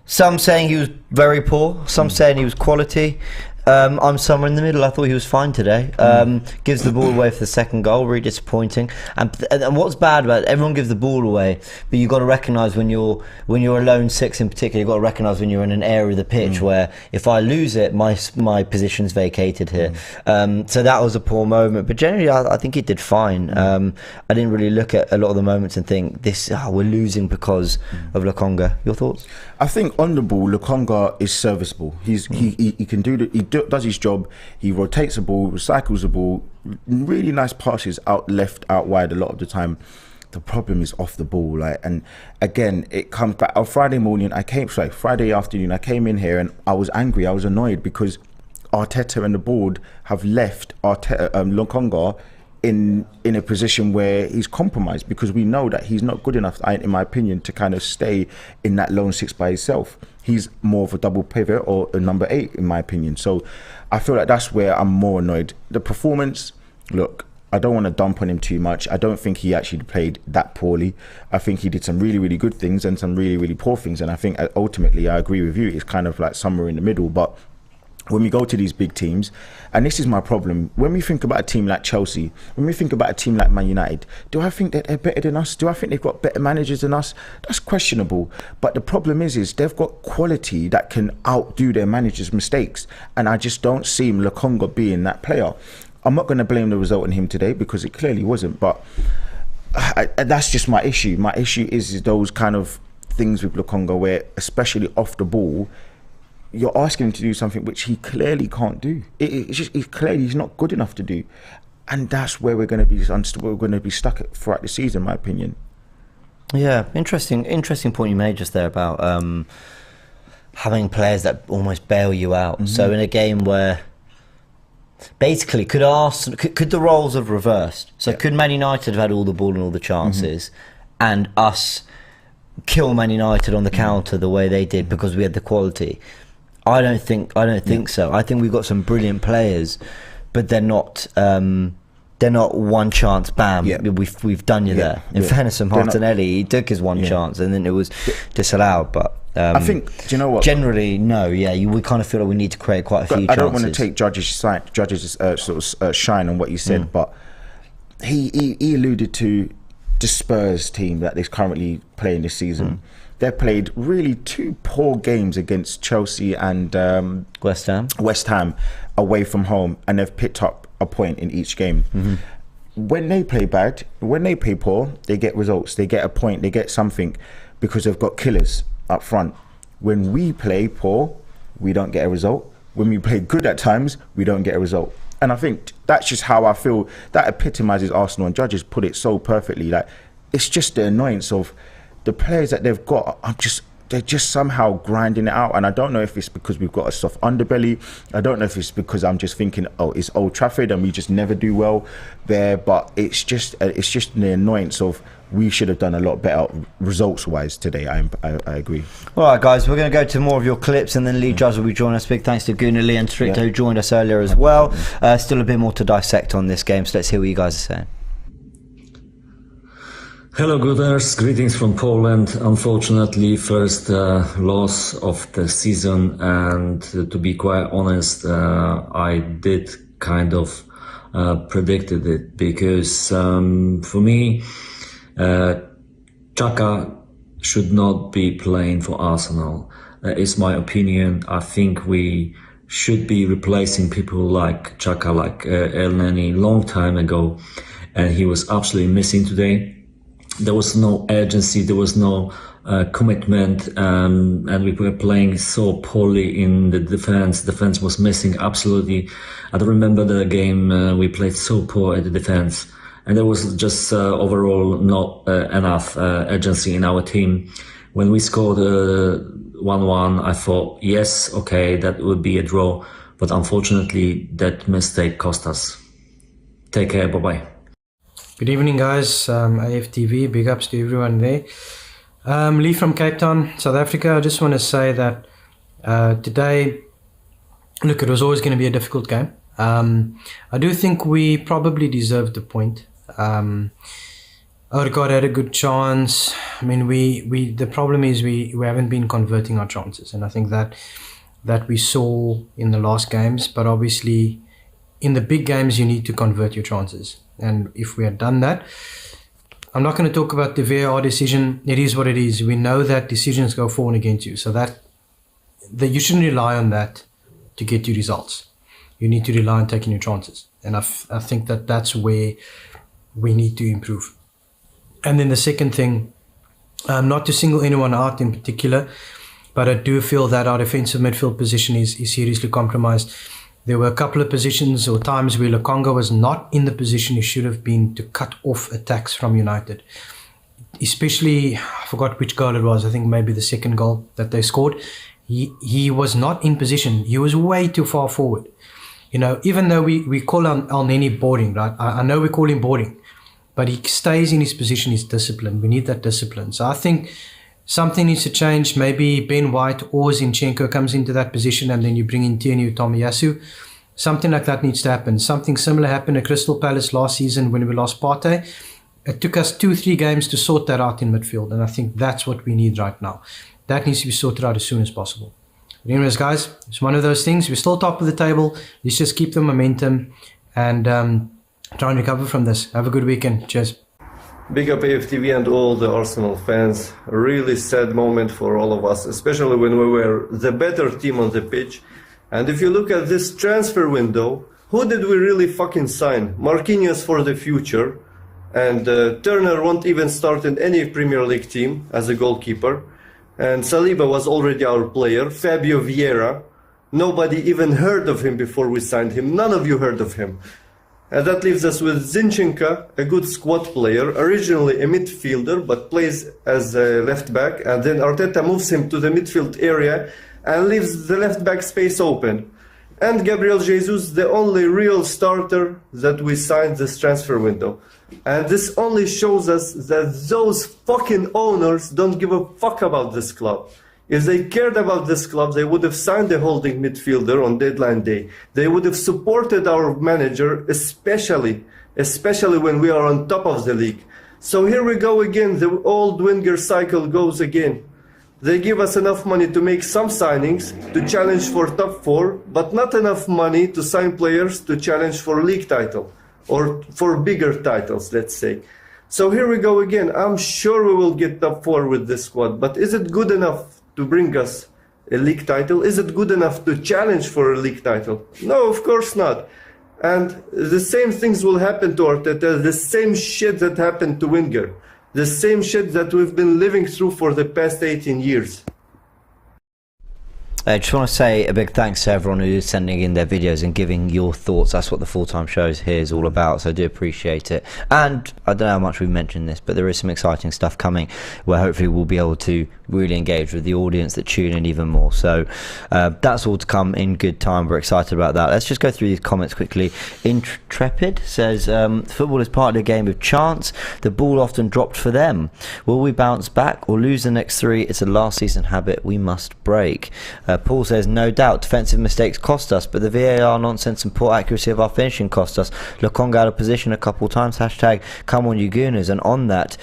A: some saying he was very poor, some saying he was quality. I'm somewhere in the middle. I thought he was fine today. Gives the ball away for the second goal, really disappointing. And what's bad about it, everyone gives the ball away, but you've got to recognise when you're a lone six in particular, you've got to recognise when you're in an area of the pitch where if I lose it, my position's vacated here. So that was a poor moment, but generally I think he did fine. I didn't really look at a lot of the moments and think we're losing because of Lokonga. Your thoughts?
G: I think on the ball, Lokonga is serviceable. He can do he does his job. He rotates the ball, recycles the ball. Really nice passes out left, out wide a lot of the time. The problem is off the ball, and again it comes back. On Friday afternoon, I came in here and I was angry. I was annoyed because Arteta and the board have left Lokonga in a position where he's compromised, because we know that he's not good enough, in my opinion, to kind of stay in that lone six by himself. He's more of a double pivot or a number 8, in my opinion. So I feel like that's where I'm more annoyed. The performance, look, I don't want to dump on him too much. I don't think he actually played that poorly. I think he did some really, really good things and some really, really poor things. And I think ultimately, I agree with you, it's kind of like somewhere in the middle. But when we go to these big teams, and this is my problem, when we think about a team like Chelsea, when we think about a team like Man United, do I think that they're better than us? Do I think they've got better managers than us? That's questionable. But the problem is they've got quality that can outdo their managers' mistakes. And I just don't see Lokonga being that player. I'm not going to blame the result on him today, because it clearly wasn't. But that's just my issue. My issue is those kind of things with Lokonga where, especially off the ball, you're asking him to do something which he clearly can't do. It's clearly he's not good enough to do, and that's where we're going to be stuck throughout the season, in my opinion.
A: Yeah, interesting point you made just there about having players that almost bail you out. So in a game where basically could the roles have reversed? So could Man United have had all the ball and all the chances, and us kill Man United on the counter the way they did because we had the quality? I don't think so. I think we've got some brilliant players, but they're not one chance, bam, we've done you there. In fairness to Martinelli, he took his one chance and then it was disallowed. But
G: I think, do you know what?
A: Generally, no, we kind of feel like we need to create quite a few chances.
G: I don't want to take Judge's shine on what he said, but he alluded to the Spurs team that is currently playing this season. They've played really 2 poor games against Chelsea and
A: West
G: Ham away from home, and they've picked up a point in each game. When they play bad, when they play poor, they get results, they get a point, they get something, because they've got killers up front. When we play poor, we don't get a result. When we play good at times, we don't get a result. And I think that's just how I feel. That epitomizes Arsenal, and Judge has put it so perfectly. Like, it's just the annoyance of the players that they've got. They're just somehow grinding it out, and I don't know if it's because we've got a soft underbelly. I don't know if it's because I'm just thinking, oh, it's Old Trafford and we just never do well there. But it's just the annoyance of we should have done a lot better results-wise today. I agree. All
A: right, guys, we're going to go to more of your clips, and then Lee Judge will be joining us. Big thanks to Gunnar, Lee and Stricto who joined us earlier as well. Still a bit more to dissect on this game, so let's hear what you guys are saying.
K: Hello, Gooders. Greetings from Poland. Unfortunately, first loss of the season, and to be quite honest, I did kind of predicted it, because for me, Xhaka should not be playing for Arsenal. That is my opinion. I think we should be replacing people like Xhaka, like El Neni, long time ago, and he was absolutely missing today. There was no urgency, there was no commitment, and we were playing so poorly in the defense. Defense was missing absolutely. I don't remember the game we played so poor at the defense, and there was just overall not enough urgency in our team. When we scored 1-1, I thought, yes, okay, that would be a draw, but unfortunately that mistake cost us. Take care, bye-bye.
L: Good evening, guys. AFTV, big ups to everyone there. Lee from Cape Town, South Africa. I just want to say that today, look, it was always going to be a difficult game. I do think we probably deserved the point. Odegaard had a good chance. I mean, the problem is we haven't been converting our chances, and I think that we saw in the last games. But obviously, in the big games, you need to convert your chances. And if we had done that, I'm not going to talk about the VAR decision. It is what it is. We know that decisions go for and against you. So that you shouldn't rely on that to get you results. You need to rely on taking your chances. And I think that's where we need to improve. And then the second thing, not to single anyone out in particular, but I do feel that our defensive midfield position is seriously compromised. There were a couple of positions or times where Lokonga was not in the position he should have been to cut off attacks from United. Especially, I forgot which goal it was, I think maybe the second goal that they scored. He was not in position. He was way too far forward. even though we call El Neni boring, right? I know we call him boring, but he stays in his position, he's disciplined. We need that discipline. So I think something needs to change. Maybe Ben White or Zinchenko comes into that position, and then you bring in Tierney, Tomiyasu. Something like that needs to happen. Something similar happened at Crystal Palace last season when we lost Partey. It took us 2-3 games to sort that out in midfield, and I think that's what we need right now. That needs to be sorted out as soon as possible. But anyways, guys, it's one of those things. We're still top of the table. Let's just keep the momentum and try and recover from this. Have a good weekend. Cheers.
M: Big up AFTV and all the Arsenal fans. A really sad moment for all of us, especially when we were the better team on the pitch. And if you look at this transfer window, who did we really fucking sign? Marquinhos for the future. And Turner won't even start in any Premier League team as a goalkeeper. And Saliba was already our player. Fabio Vieira, nobody even heard of him before we signed him. None of you heard of him. And that leaves us with Zinchenko, a good squad player, originally a midfielder, but plays as a left back. And then Arteta moves him to the midfield area and leaves the left back space open. And Gabriel Jesus, the only real starter that we signed this transfer window. And this only shows us that those fucking owners don't give a fuck about this club. If they cared about this club, they would have signed a holding midfielder on deadline day. They would have supported our manager, especially when we are on top of the league. So here we go again, the old Wenger cycle goes again. They give us enough money to make some signings, to challenge for top 4, but not enough money to sign players to challenge for league title, or for bigger titles, let's say. So here we go again. I'm sure we will get top 4 with this squad, but is it good enough to bring us a league title? Is it good enough to challenge for a league title? No, of course not. And the same things will happen to Arteta, the same shit that happened to Wenger. The same shit that we've been living through for the past 18 years.
A: I just want to say a big thanks to everyone who is sending in their videos and giving your thoughts. That's what the full-time shows here is all about, so I do appreciate it. And I don't know how much we've mentioned this, but there is some exciting stuff coming where hopefully we'll be able to really engage with the audience that tune in even more. So that's all to come in good time. We're excited about that. Let's just go through these comments quickly. Intrepid says, football is partly a game of chance. The ball often dropped for them. Will we bounce back or lose the next 3? It's a last season habit we must break. Paul says, no doubt defensive mistakes cost us, but the VAR nonsense and poor accuracy of our finishing cost us. Lokonga out of position a couple of times. Hashtag come on you Gooners. And on that,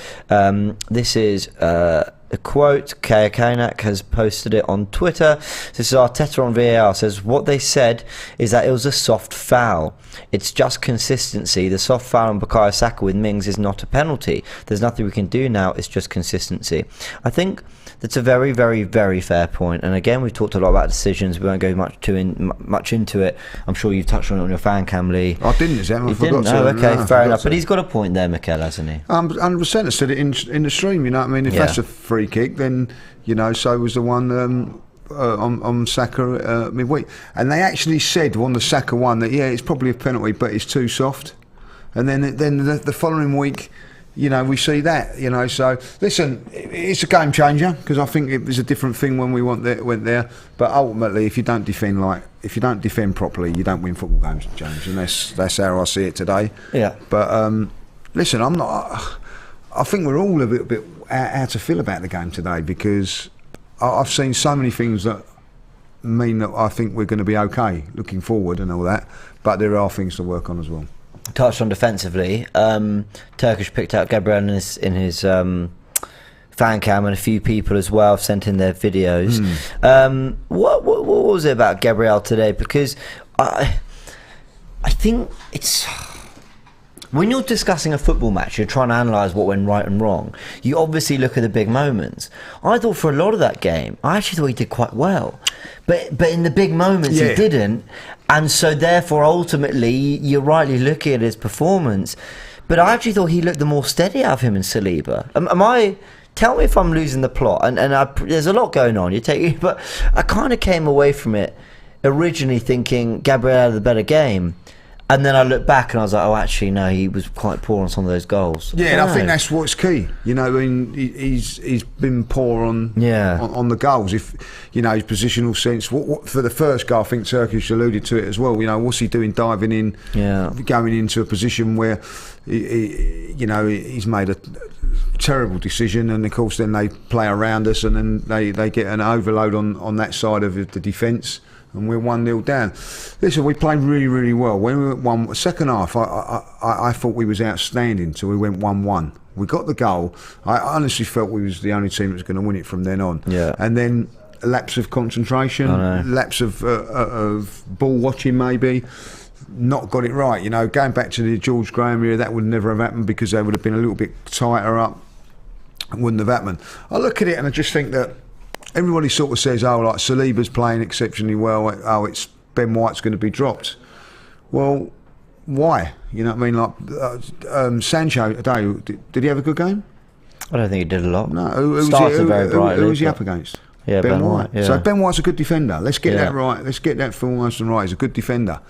A: this is a quote. Kaya Kanak has posted it on Twitter. This is Arteta on VAR. Says, what they said is that it was a soft foul. It's just consistency. The soft foul on Bukayo Saka with Mings is not a penalty. There's nothing we can do now. It's just consistency. I think that's a very, very, very fair point. And again, we've talked a lot about decisions. We won't go much into it. I'm sure you've touched on it on your fan cam, Lee.
N: I didn't, is that? I
A: forgot to. Oh, okay, fair enough. But he's got a point there, Mikel, hasn't he?
N: 100%. I said it in the stream. You know what I mean? If that's a free kick, then so was the one on Saka midweek. And they actually said on the Saka one that it's probably a penalty, but it's too soft. And then the following week, we see that, So listen, it's a game changer because I think it was a different thing when we went there. But ultimately, if you don't defend properly, you don't win football games, James. And that's how I see it today.
A: Yeah.
N: But listen, I think we're all a bit how to feel about the game today because I've seen so many things that mean that I think we're going to be okay looking forward and all that. But there are things to work on as well.
A: Touched on defensively, Turkish picked out Gabriel in his fan cam, and a few people as well have sent in their videos. What was it about Gabriel today? Because I think it's, when you're discussing a football match, you're trying to analyse what went right and wrong. You obviously look at the big moments. I thought for a lot of that game, I actually thought he did quite well. But in the big moments, he didn't. And so therefore, ultimately, you're rightly looking at his performance. But I actually thought he looked the more steady out of him and Saliba. Tell me if I'm losing the plot. And there's a lot going on. But I kind of came away from it originally thinking Gabriel had the better game. And then I looked back and I was like, oh, actually, no, he was quite poor on some of those goals.
N: Yeah, and I think that's what's key. You know, I mean, he's been poor on the goals. If you know his positional sense, what for the first goal, I think Turkish alluded to it as well. You know, what's he doing, diving in, going into a position where he's made a terrible decision, and of course then they play around us, and then they get an overload on that side of the defence. And we're 1-0 down. Listen, we played really, really well. When we went second half, I thought we was outstanding till we went 1-1. We got the goal. I honestly felt we was the only team that was going to win it from then on. Yeah. And then a lapse of concentration, lapse of ball watching maybe. Not got it right. You know, going back to the George Graham era, that would never have happened because they would have been a little bit tighter up. It wouldn't have happened. I look at it and I just think that everybody sort of says, oh, like Saliba's playing exceptionally well. Oh, it's Ben White's going to be dropped. Well, why? You know what I mean? Like Sancho today, did he have a good game?
A: I don't think he did a lot.
N: No, who was he up against?
A: Yeah, Ben White. Yeah.
N: So Ben White's a good defender. Let's get that right. Let's get that foremost and right. He's a good defender.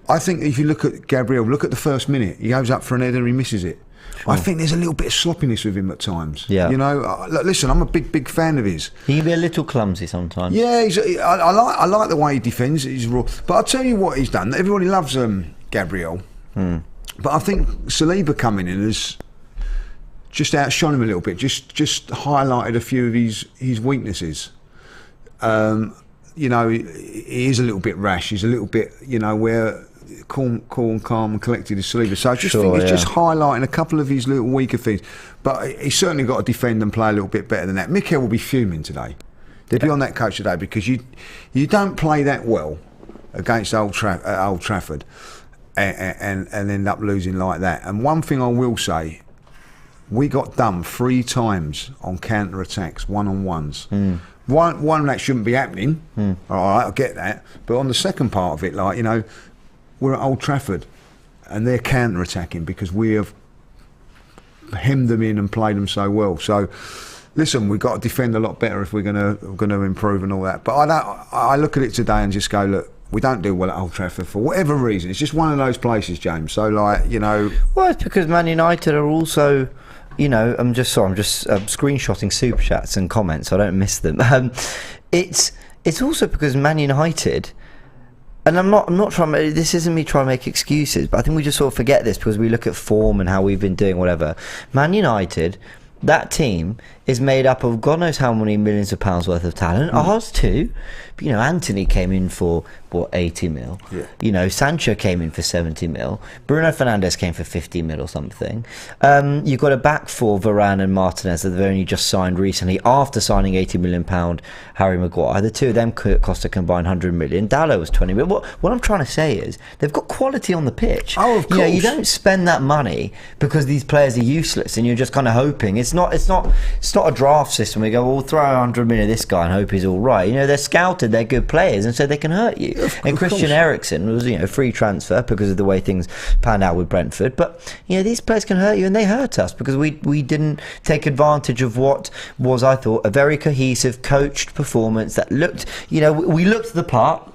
N: I think if you look at Gabriel, look at the first minute. He goes up for an header and he misses it. Sure. I think there's a little bit of sloppiness with him at times. Yeah. You know, listen, I'm a big fan of his.
A: He can be a little clumsy sometimes.
N: Yeah, I like the way he defends. He's raw. But I'll tell you what he's done. Everybody loves Gabriel. But I think Saliba coming in has just outshone him a little bit. Just highlighted a few of his weaknesses. You know, he is a little bit rash. He's a little bit, you know, where cool, calm and collected as Saliba. So I just think he's just highlighting a couple of his little weaker things. But he's certainly got to defend and play a little bit better than that. Mikel will be fuming today. They'll be on that coach today because you don't play that well against Old Trafford and end up losing like that. And one thing I will say, we got done 3 times on counter-attacks, one-on-ones. One that shouldn't be happening. All right, I get that. But on the second part of it, like, you know, we're at Old Trafford and they're counter-attacking because we have hemmed them in and played them so well. So, listen, we've got to defend a lot better if we're going to improve and all that. But I look at it today and just go, look, we don't do well at Old Trafford for whatever reason. It's just one of those places, James. So, like, you know...
A: Well, it's because Man United are also... You know, I'm just screenshotting super chats and comments so I don't miss them. It's also because Man United, and I'm not trying. This isn't me trying to make excuses, but I think we just sort of forget this because we look at form and how we've been doing whatever. Man United, that team is made up of God knows how many millions of pounds worth of talent. Ours too. But, you know, Anthony came in for 80 mil. Yeah. You know, Sancho came in for 70 mil. Bruno Fernandes came for 50 mil or something. You've got a back four, Varane and Martinez, that they've only just signed recently after signing £80 million Harry Maguire. The two of them cost a combined 100 million. Dalot was 20 million. What I'm trying to say is they've got quality on the pitch.
N: Oh, of course.
A: You know, you don't spend that money because these players are useless and you're just kind of hoping. It's not a draft system. We go, we'll throw 100 million at this guy and hope he's all right. You know, they're scouted, they're good players, and so they can hurt you. And Christian Eriksen was, you know, free transfer because of the way things panned out with Brentford. But, you know, these players can hurt you, and they hurt us because we didn't take advantage of what was, I thought, a very cohesive, coached performance that looked, you know, we looked the part.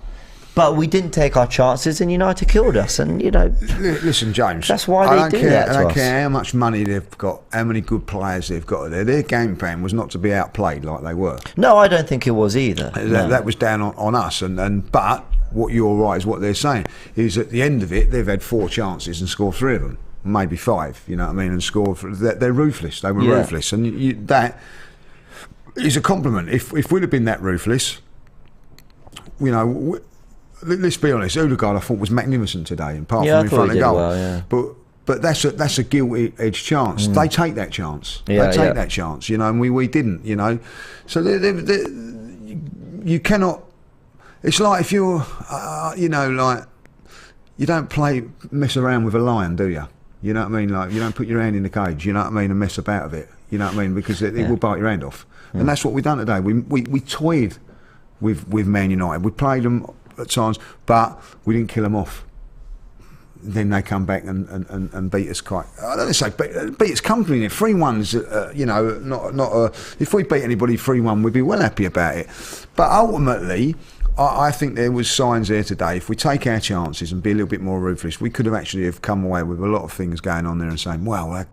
A: But we didn't take our chances, and United killed us. And you know,
N: listen, James,
A: that's why they do that to us.
N: I don't care how much money they've got, how many good players they've got there. Their game plan was not to be outplayed like they were.
A: No, I don't think it was either.
N: That was down on us. But what you're right is what they're saying is at the end of it, they've had 4 chances and scored 3 of them, maybe 5. You know what I mean? And scored. They're ruthless. They were ruthless, and that is a compliment. If we'd have been that ruthless, you know. Let's be honest, Odegaard I thought was magnificent today, apart from in front of goal. Well, but that's a gilt-edged chance. They take that chance. They take that chance, you know, and we didn't, you know. So you cannot. It's like if you're, you know, like you don't mess around with a lion, do you? You know what I mean? Like you don't put your hand in the cage. You know what I mean? And mess about of it. You know what I mean? Because it will bite your hand off. And that's what we've done today. We toyed with Man United. We played them at times, but we didn't kill them off. Then they come back and beat us quite. I don't say beat us comfortably. 3-1's, you know, not if we beat anybody 3-1, we'd be well happy about it. But ultimately, I think there was signs there today. If we take our chances and be a little bit more ruthless, we could have actually have come away with a lot of things going on there and saying, "Wow, how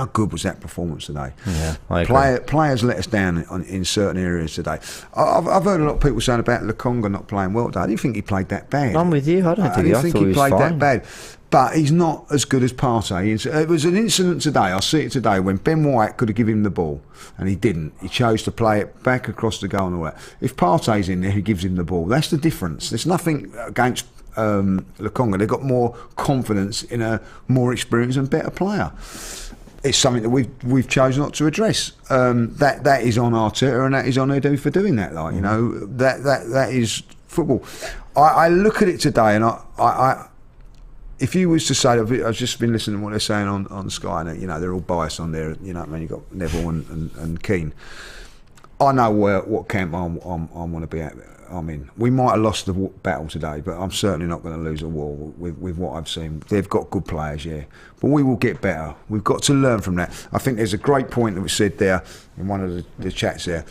N: good was that performance today?"
A: Yeah, I agree.
N: Players let us down in certain areas today. I've heard a lot of people saying about Lokonga not playing well today. I didn't think he played that bad.
A: I'm with you. I don't think he
N: played
A: fine.
N: that bad. But he's not as good as Partey. It was an incident today, I see it today, when Ben White could have given him the ball and he didn't. He chose to play it back across the goal and all that. If Partey's in there, he gives him the ball. That's the difference. There's nothing against Lokonga. They've got more confidence in a more experienced and better player. It's something that we've chosen not to address. That is on Arteta and that is on Edu for doing that. Like, you know, that is football. I look at it today and I if you was to say, I've just been listening to what they're saying on Sky, and you know they're all biased on there. You know, what I mean, you've got Neville and Keane. I know what camp I want to be at. I mean, we might have lost the battle today, but I'm certainly not going to lose a war with what I've seen. They've got good players, yeah, but we will get better. We've got to learn from that. I think there's a great point that was said there in one of the chats there.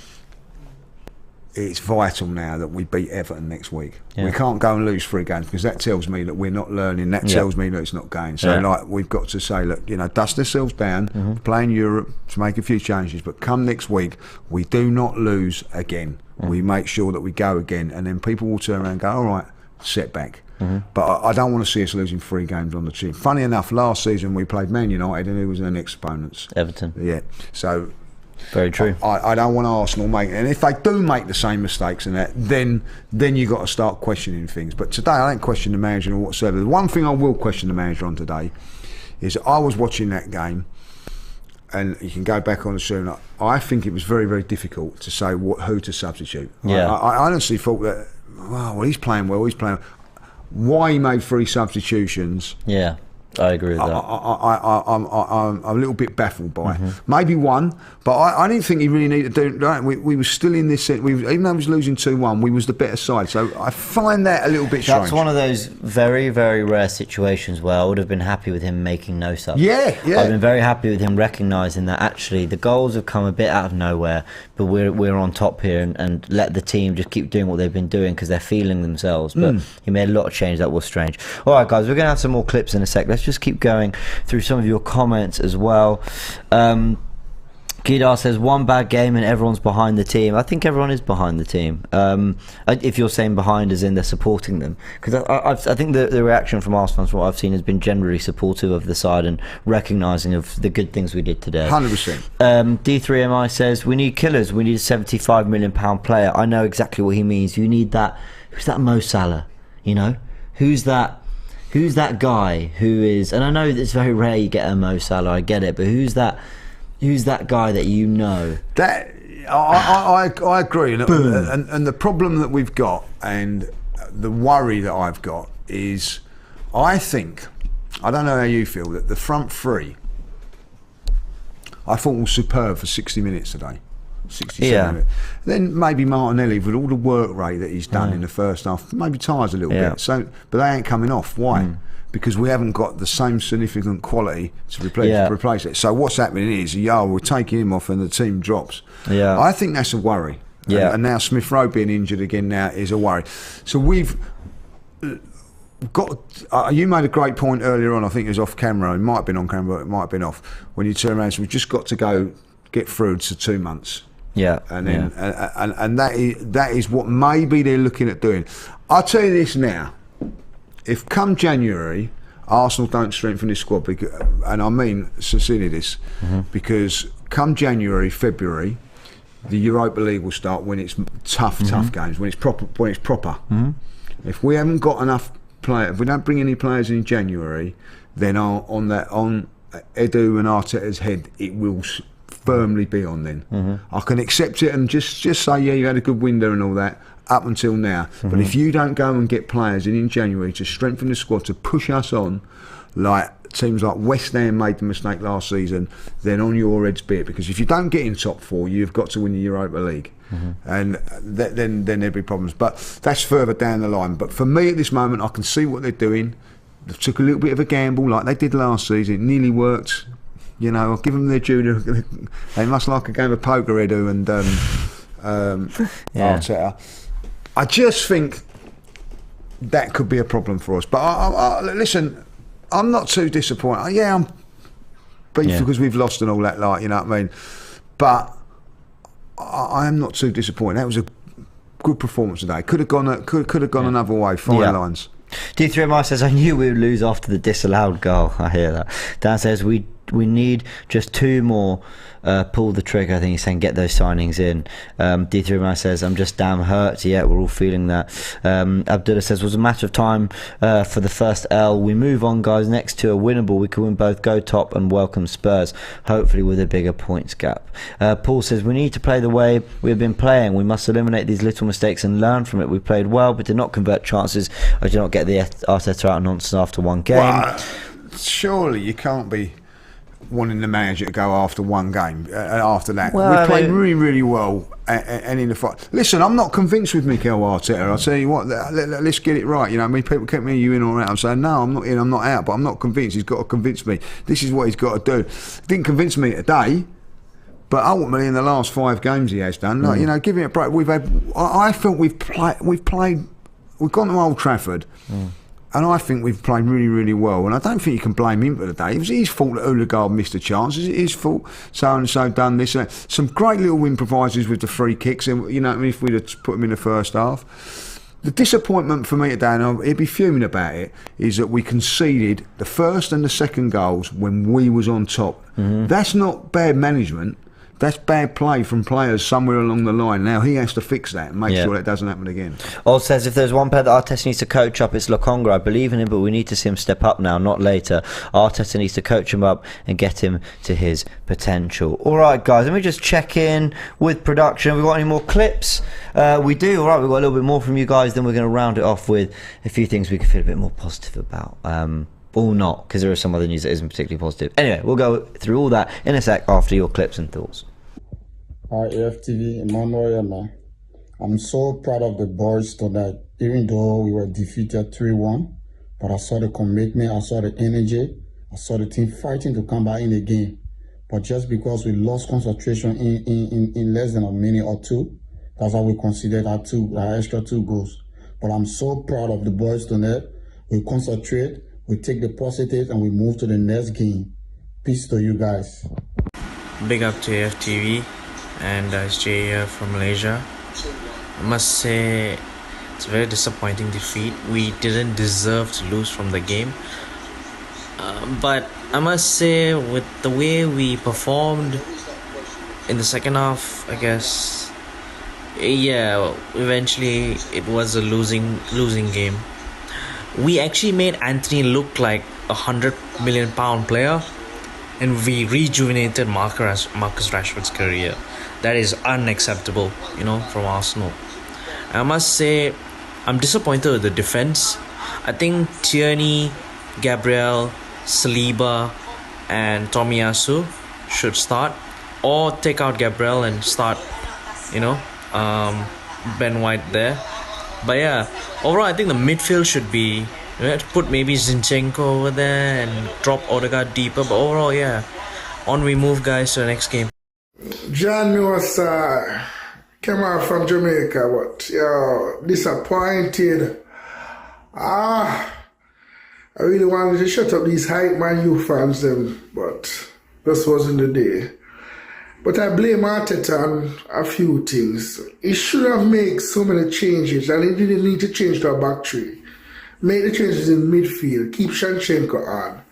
N: It's vital now that we beat Everton next week. Yeah. We can't go and lose 3 games because that tells me that we're not learning. That tells me that it's not going. So, like, we've got to say, look, you know, dust ourselves down, play in Europe to make a few changes. But come next week, we do not lose again. We make sure that we go again, and then people will turn around and go, all right, setback. But I don't want to see us losing 3 games on the chin. Funny enough, last season we played Man United, and who was their next opponents?
A: Everton.
N: Yeah. So.
A: Very true.
N: I don't want Arsenal making, and if they do make the same mistakes and that, then you got to start questioning things. But today I don't question the manager or whatsoever. The one thing I will question the manager on today is I was watching that game, and you can go back on the show. I think it was very, very difficult to say who to substitute.
A: Yeah.
N: I honestly thought that, well, he's playing well. Why he made 3 substitutions?
A: Yeah. I agree with that.
N: I'm a little bit baffled by it. Maybe 1, but I didn't think he really needed to do it. We were still in this set. Even though he was losing 2-1, we was the better side. So I find that a little bit strange.
A: That's one of those very, very rare situations where I would have been happy with him making no subs.
N: Yeah.
A: I've been very happy with him recognising that actually the goals have come a bit out of nowhere, but we're on top here and let the team just keep doing what they've been doing because they're feeling themselves. But he made a lot of change that was strange. All right, guys, we're going to have some more clips in a sec. Let's just keep going through some of your comments as well. Gidar says 1 bad game and everyone's behind the team. I think everyone is behind the team. If you're saying behind as in they're supporting them, because I think the reaction from Arsenal fans, what I've seen, has been generally supportive of the side and recognising of the good things we did today.
N: 100%.
A: D3MI says we need killers. We need a £75 million player. I know exactly what he means. You need that. Who's that Mo Salah? You know, who's that guy who is? And I know it's very rare you get a Mo Salah. I get it, but who's that guy that you know?
N: That I agree, and the problem that we've got, and the worry that I've got is, I think, I don't know how you feel, that the front 3 I thought was superb for 60 minutes today. 67 minutes. Then maybe Martinelli, with all the work rate that he's done in the first half, maybe tires a little bit. So, but they ain't coming off. Why? Because we haven't got the same significant quality to replace it. So what's happening is, we're taking him off and the team drops. I think that's a worry. And now Smith Rowe being injured again now is a worry. So we've got. You made a great point earlier on. I think it was off camera. It might have been on camera, but it might have been off. When you turn around, so we've just got to go get through to 2 months. And then and that is what maybe they're looking at doing. I'll tell you this now: if come January Arsenal don't strengthen this squad, and I mean sincerely this, because come January, February, the Europa League will start when it's tough games, when it's proper. If we haven't got enough players, if we don't bring any players in January, then on Edu and Arteta's head, it will firmly be on then. I can accept it and just say, you had a good window and all that up until now. But if you don't go and get players in January to strengthen the squad, to push us on, like teams like West Ham made the mistake last season, then on your heads be it. Because if you don't get in top 4, you've got to win the Europa League. And then there'll be problems. But that's further down the line. But for me at this moment, I can see what they're doing. They took a little bit of a gamble like they did last season. It nearly worked. You know, I'll give them their due. They must like a game of poker, Edu and Arteta. I just think that could be a problem for us. But listen, I'm not too disappointed. Yeah, I'm beef because we've lost and all that, like, you know what I mean? But I am not too disappointed. That was a good performance today. Could have gone another way. Fine lines.
A: D3MI says, I knew we would lose after the disallowed goal. I hear that. Dan says, we need just 2 more. Pull the trigger. I think he's saying get those signings in. D3MI says, I'm just damn hurt. Yeah, we're all feeling that. Abdullah says, was a matter of time for the first L. We move on, guys. Next 2 are winnable. We can win both, go top and welcome Spurs, hopefully with a bigger points gap. Paul says, we need to play the way we've been playing. We must eliminate these little mistakes and learn from it. We played well but did not convert chances. I did not get the Arteta out nonsense after one game.
N: Well, surely you can't be wanting the manager to go after one game after that. We played really, really well and in the fight. Listen, I'm not convinced with Mikel Arteta. I'll tell you what, let's get it right. You know, I mean, people kept me, you in or out. I'm saying, no, I'm not in, I'm not out, but I'm not convinced. He's got to convince me. This is what he's got to do. Didn't convince me today, but ultimately in the last 5 games he has done. Like, you know, give it a break. I felt we've gone to Old Trafford. And I think we've played really, really well. And I don't think you can blame him for the day. It was his fault that Odegaard missed a chance. It's his fault. So and so done this. Some great little improvisers with the free kicks. And, you know, if we'd have put them in the first half. The disappointment for me today, and he'd be fuming about it, is that we conceded the first and the second goals when we was on top. That's not bad management. That's bad play from players somewhere along the line. Now he has to fix that and make sure that doesn't happen again.
A: Oz says, if there's one player that Arteta needs to coach up, it's Lokonga. I believe in him, but we need to see him step up now, not later. Arteta needs to coach him up and get him to his potential. All right, guys, let me just check in with production. Have we got any more clips? We do. All right, we've got a little bit more from you guys. Then we're going to round it off with a few things we can feel a bit more positive about. Or not, because there is some other news that isn't particularly positive. Anyway, we'll go through all that in a sec after your clips and thoughts.
O: Hi, AFTV, Emmanuel Yama. I'm so proud of the boys tonight, even though we were defeated 3-1. But I saw the commitment, I saw the energy, I saw the team fighting to come back in the game. But just because we lost concentration in less than a minute or 2, that's how we considered our extra 2 goals. But I'm so proud of the boys tonight. We concentrate, we take the positives, and we move to the next game. Peace to you guys.
P: Big up to AFTV. And it's Jay here from Malaysia. I must say it's a very disappointing defeat. We didn't deserve to lose from the game. But I must say, with the way we performed in the second half, I guess, eventually it was a losing game. We actually made Anthony look like a £100 million player, and we rejuvenated Marcus Rashford's career. That is unacceptable, you know, from Arsenal. I must say, I'm disappointed with the defense. I think Tierney, Gabriel, Saliba, and Tomiyasu should start, or take out Gabriel and start, you know, Ben White there. But yeah, overall, I think the midfield should be, you know, put maybe Zinchenko over there and drop Odegaard deeper. But overall, yeah, on we move, guys, to the next game.
Q: John was came out from Jamaica, but disappointed. I really wanted to shut up these hype Man U fans, but this wasn't the day. But I blame Arteta on a few things. He should have made so many changes, and he didn't need to change to a back three. Make the changes in midfield, keep Zinchenko on.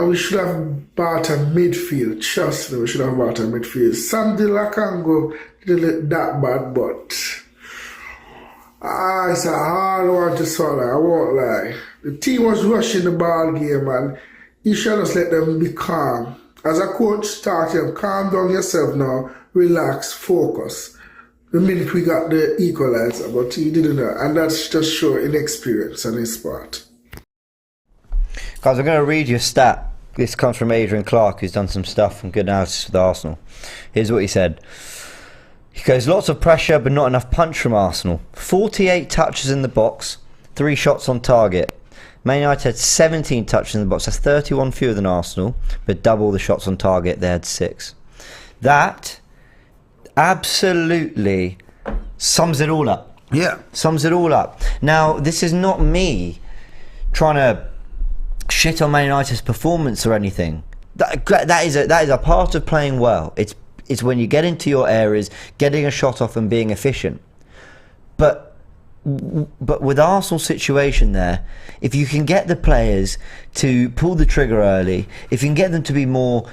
Q: We should have bought a midfield. Trust me, we should have bought a midfield. Sam De Lokonga didn't look that bad, but it's a hard one to swallow, I won't lie. The team was rushing the ball game, and you should just let them be calm. As a coach, talk to them, calm down yourself now, relax, focus. The minute we got the equalizer, but he didn't know, and that's just show inexperience on his part.
A: Guys, I'm going to read you a stat. This comes from Adrian Clark, who's done some stuff and good analysis with Arsenal. Here's what he said. He goes, lots of pressure but not enough punch from Arsenal. 48 touches in the box, 3 shots on target. Man United had 17 touches in the box. That's 31 fewer than Arsenal, but double the shots on target. They had 6. That absolutely sums it all up.
N: Yeah.
A: Sums it all up. Now, this is not me trying to shit on Man United's performance or anything. That is a part of playing well. It's when you get into your areas, getting a shot off and being efficient. But with Arsenal's situation there, if you can get the players to pull the trigger early, if you can get them to be more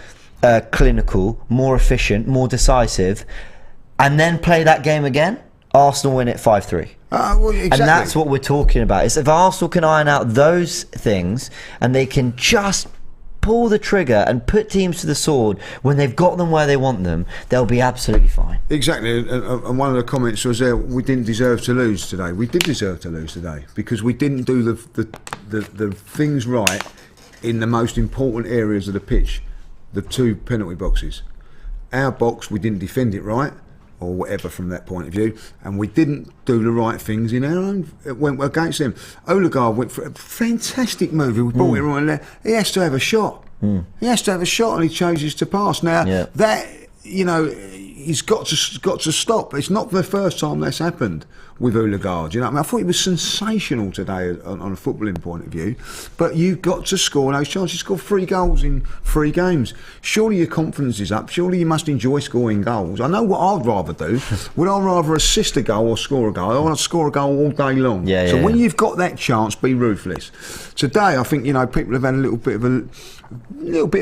A: clinical, more efficient, more decisive, and then play that game again, Arsenal win it 5-3.
N: Well, exactly.
A: And that's what we're talking about. Is if Arsenal can iron out those things and they can just pull the trigger and put teams to the sword when they've got them where they want them, they'll be absolutely fine.
N: Exactly. And one of the comments was there, we didn't deserve to lose today. We did deserve to lose today because we didn't do the things right in the most important areas of the pitch, the 2 penalty boxes. Our box, we didn't defend it right, or whatever from that point of view, and we didn't do the right things in our own, went against them. Odegaard went for a fantastic move. We brought it right there. He has to have a shot. He has to have a shot, and he chooses to pass. Now that, you know, he's got to stop. It's not the first time that's happened with Odegaard. You know what I mean? I thought he was sensational today on a footballing point of view. But you've got to score those chances. He scored 3 goals in 3 games. Surely your confidence is up. Surely you must enjoy scoring goals. I know what I'd rather do. Would I rather assist a goal or score a goal? I want to score a goal all day long. So when you've got that chance, be ruthless. Today, I think, you know, people have had a little bit of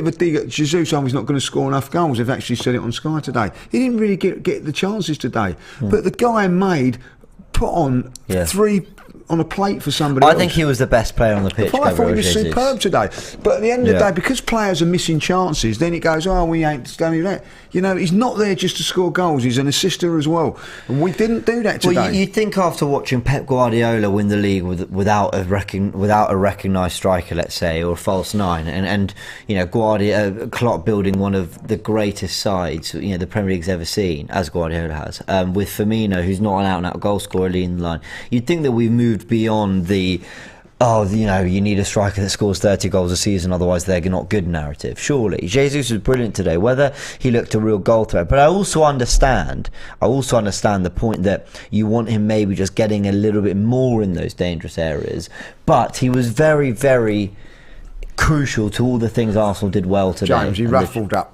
N: a dig at Jesus. He's not going to score enough goals. They've actually said it on Sky today. He didn't really get the chances today. But the guy put on 3 on a plate for somebody else.
A: I think he was the best player on the pitch.
N: I thought he was superb today. But at the end of the day, because players are missing chances, then it goes, oh, we ain't done that. You know, he's not there just to score goals. He's an assister as well. And we didn't do that today.
A: Well, you'd think after watching Pep Guardiola win the league without a recognised striker, let's say, or a false 9, and you know, Klopp building one of the greatest sides, you know, the Premier League's ever seen, as Guardiola has, with Firmino, who's not an out-and-out goal scorer leading the line. You'd think that we've moved beyond the you know, you need a striker that scores 30 goals a season, otherwise they're not good narrative. Surely Jesus was brilliant today, whether he looked a real goal threat. But I also understand the point that you want him maybe just getting a little bit more in those dangerous areas. But he was very, very crucial to all the things Arsenal did well today.
N: James, he ruffled up.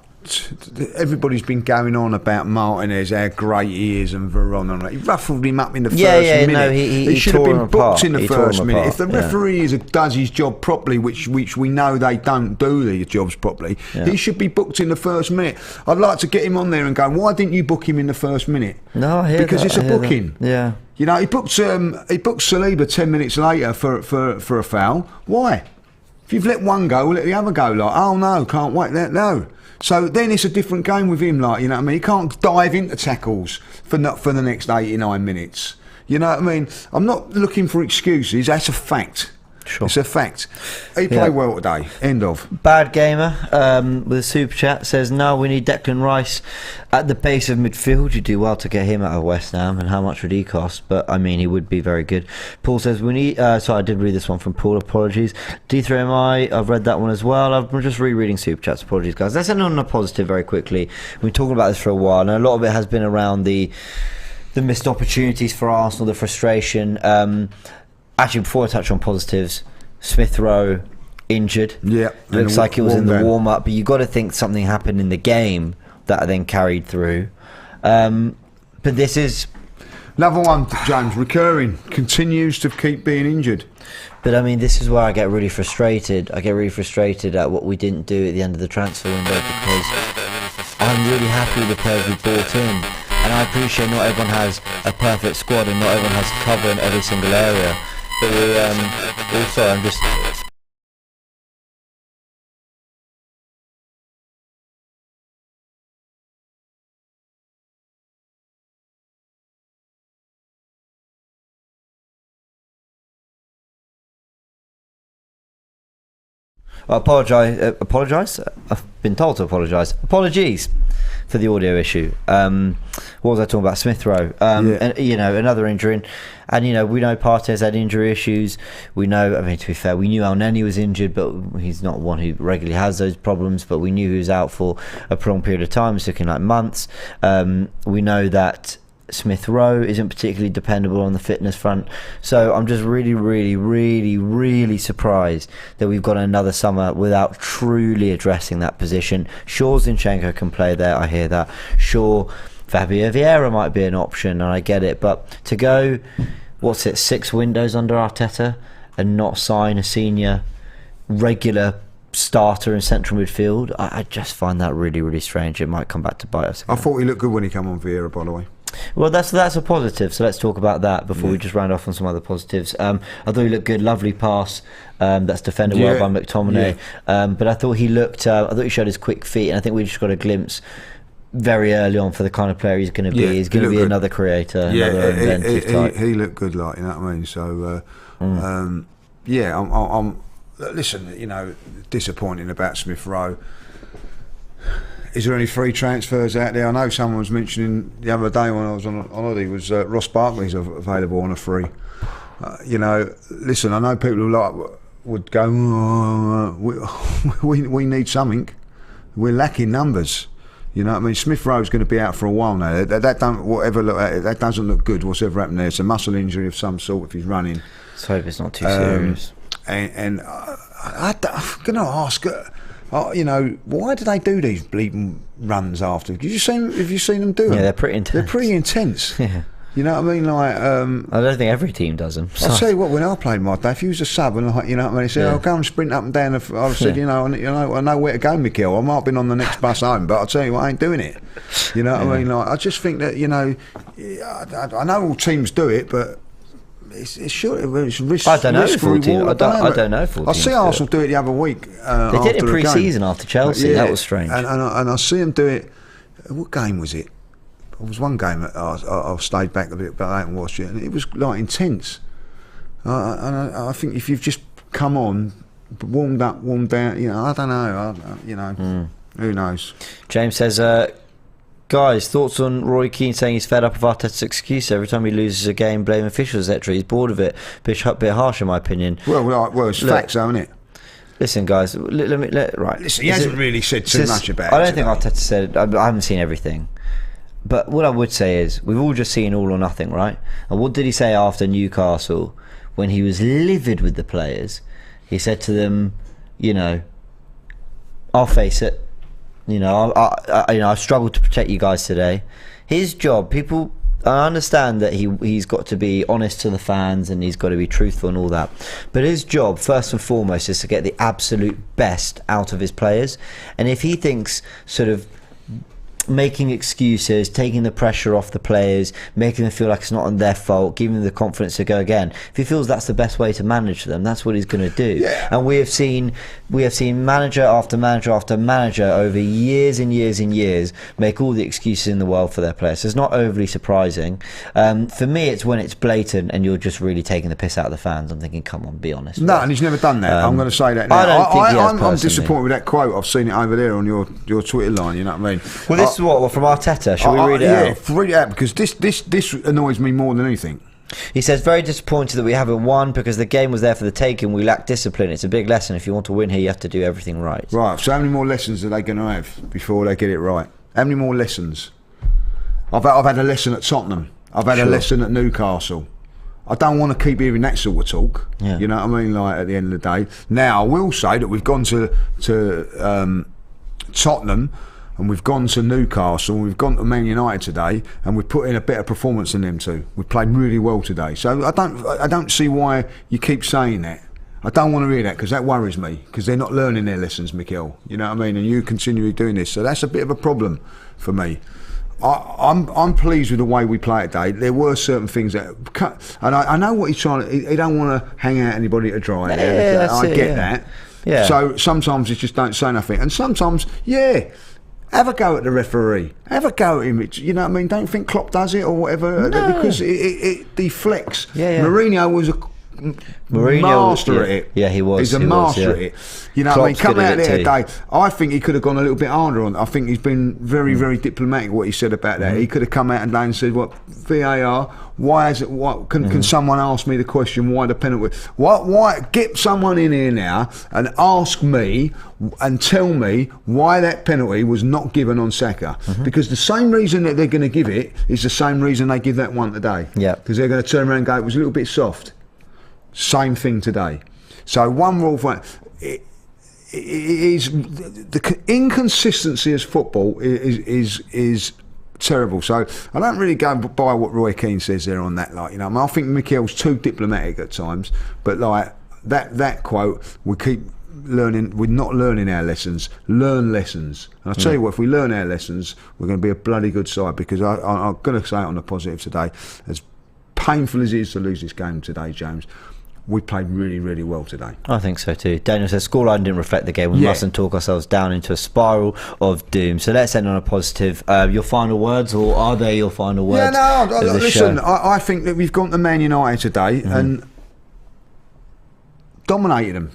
N: Everybody's been going on about Martinez, how great he is, and Varane. He ruffled him up in the first minute.
A: No, he
N: should have been booked in the
A: he
N: first minute. If the referee does his job properly, which we know they don't do these jobs properly, he should be booked in the first minute. I'd like to get him on there and go, why didn't you book him in the first minute?
A: No, I hear
N: because
A: that,
N: it's a booking.
A: Yeah.
N: You know, he booked Saliba 10 minutes later for a foul. Why? If you've let one go, let the other go. Like, oh no, can't wait. No. So then it's a different game with him, like, you know what I mean? He can't dive into tackles for the next 89 minutes. You know what I mean? I'm not looking for excuses, that's a fact.
A: Sure.
N: It's a fact. He played well today. End of.
A: Bad Gamer with a super chat says, no, we need Declan Rice at the base of midfield. You do well to get him out of West Ham, and how much would he cost? But I mean, he would be very good. Paul says we need sorry, I did read this one from Paul, apologies. D3MI, I've read that one as well. I'm just rereading super chats, apologies guys. Let's end on a positive very quickly. We've been talking about this for a while, and a lot of it has been around the missed opportunities for Arsenal, the frustration. Actually, before I touch on positives, Rowe injured.
N: Yeah,
A: looks like it was in the warm up, but you got to think something happened in the game that then carried through. But this is
N: another one, James, recurring, continues to keep being injured.
A: But I mean, this is where I get really frustrated. I get really frustrated at what we didn't do at the end of the transfer window, because I'm really happy with the players we brought in. And I appreciate not everyone has a perfect squad and not everyone has cover in every single area. But also, I'm just... I apologise. I've been told to apologise. Apologies for the audio issue. What was I talking about? Rowe. And, you know, another injury. And, you know, we know Partey's had injury issues. We know, I mean, to be fair, we knew Elneny was injured, but he's not one who regularly has those problems. But we knew he was out for a prolonged period of time. It's looking like months. We know that Smith Rowe isn't particularly dependable on the fitness front. So I'm just really surprised that we've got another summer without truly addressing that position. Sure, Zinchenko can play there, I hear that. Sure, Fabio Vieira might be an option, and I get it. But to go, 6 windows under Arteta and not sign a senior regular starter in central midfield, I just find that really strange. It might come back to bite us again.
N: I thought he looked good when he came on Vieira, by the way.
A: Well, that's a positive, so let's talk about that before we just round off on some other positives. I thought he looked good, lovely pass, that's defended well by McTominay, but I thought he looked, I thought he showed his quick feet, and I think we just got a glimpse very early on for the kind of player he's going to be. He's going to be good. Another creator, another inventive type.
N: He looked good, like, you know what I mean? So, I'm listen, you know, disappointing about Smith Rowe. Is there any free transfers out there? I know someone was mentioning the other day when I was on holiday was Ross Barkley's available on a free. You know, listen, I know people who would go, we need something. We're lacking numbers. You know what I mean? Smith Rowe's going to be out for a while now. That doesn't look good. Whatever happened there, it's a muscle injury of some sort if he's running.
A: Let's hope it's not too serious.
N: And I'm going to ask. You know, why do they do these bleeding runs after? Have you seen them do them?
A: Yeah, they're pretty intense.
N: They're pretty intense. Yeah. You know what I mean? Like,
A: I don't think every team does them.
N: I'll tell you what, when I played my day, if you was a sub and, like, you know what I mean, he said, I'll go and sprint up and down. I said, you know, I know where to go, Mikel. I might have been on the next bus home, but I'll tell you what, I ain't doing it. You know what I mean? Like, I just think that, you know, I know all teams do it, but it's risk.
A: I don't know.
N: I
A: don't know.
N: I see Arsenal do it the other week.
A: They did it in pre-season after Chelsea. That was strange.
N: And I see them do it. What game was it? It was one game that I stayed back a bit, but I haven't watched it, and it was like intense. I think if you've just come on, warmed up, warmed down, you know, I don't know. Who knows?
A: James says, guys, thoughts on Roy Keane saying he's fed up of Arteta's excuse every time he loses a game, blame officials, etc. He's bored of it. Bit harsh, in my opinion.
N: Well, it's facts, isn't it?
A: Listen, guys. Right.
N: Listen, he hasn't really said too much about it.
A: I don't think Arteta said. I haven't seen everything, but what I would say is we've all just seen All or Nothing, right? And what did he say after Newcastle when he was livid with the players? He said to them, you know, I'll face it. You know, I've struggled to protect you guys today. His job, I understand that he's got to be honest to the fans and he's got to be truthful and all that. But his job, first and foremost, is to get the absolute best out of his players. And if he thinks sort of making excuses, taking the pressure off the players, making them feel like it's not on their fault, giving them the confidence to go again, if he feels that's the best way to manage them, that's what he's going to do. And we have seen manager after manager after manager over years and years and years make all the excuses in the world for their players. So it's not overly surprising. For me, it's when it's blatant and you're just really taking the piss out of the fans. I'm thinking, come on, be honest.
N: No, and he's never done that. I'm going to say that now.
A: I don't think he has
N: I'm disappointed with that quote. I've seen it over there on your Twitter line, you know what I mean?
A: Well, this is what from Arteta. Shall we read it out?
N: Yeah, read it out, because this annoys me more than anything.
A: He says, very disappointed that we haven't won because the game was there for the taking. We lack discipline. It's a big lesson. If you want to win here, you have to do everything right.
N: Right, so how many more lessons are they going to have before they get it right? How many more lessons? I've had a lesson at Tottenham. I've had a lesson at Newcastle. I don't want to keep hearing that sort of talk. Yeah. You know what I mean? Like, at the end of the day. Now, I will say that we've gone to Tottenham, and we've gone to Newcastle, and we've gone to Man United today, and we've put in a better performance than them two. We played really well today. So I don't see why you keep saying that. I don't want to hear that, because that worries me, because they're not learning their lessons, Mikel. You know what I mean? And you continually doing this. So that's a bit of a problem for me. I'm pleased with the way we play today. There were certain things that and I know what he's trying to. He don't want to hang out anybody to dry. I get that. Yeah. So sometimes he just don't say nothing, and sometimes have a go at the referee. Have a go at him. You know what I mean? Don't think Klopp does it or whatever, because it deflects. Mourinho was master at it.
A: Yeah, he was.
N: He's a master at it. You know, I mean, come out there today. I think he could have gone a little bit harder on. I think he's been very, very diplomatic what he said about that. He could have come out today and said, "What VAR? Why is it? What can someone ask me the question? Why the penalty? Why get someone in here now and ask me and tell me why that penalty was not given on Saka? Because the same reason that they're going to give it is the same reason they give that one today.
A: Yeah,
N: because they're going to turn around and go, it was a little bit soft. Same thing today. So one rule for it is the inconsistency as football is terrible. So I don't really go by what Roy Keane says there on that. Like, you know, I mean, I think Mikel's too diplomatic at times. But like that quote, we keep learning. We're not learning our lessons. Learn lessons. And I tell you what, if we learn our lessons, we're going to be a bloody good side. Because I'm going to say it on the positive today. As painful as it is to lose this game today, James, we played really, really well today.
A: I think so too. Daniel says scoreline didn't reflect the game. We mustn't talk ourselves down into a spiral of doom. So let's end on a positive. Your final words, or are they your final words?
N: Yeah, no. Listen, I think that we've gone to Man United today and dominated them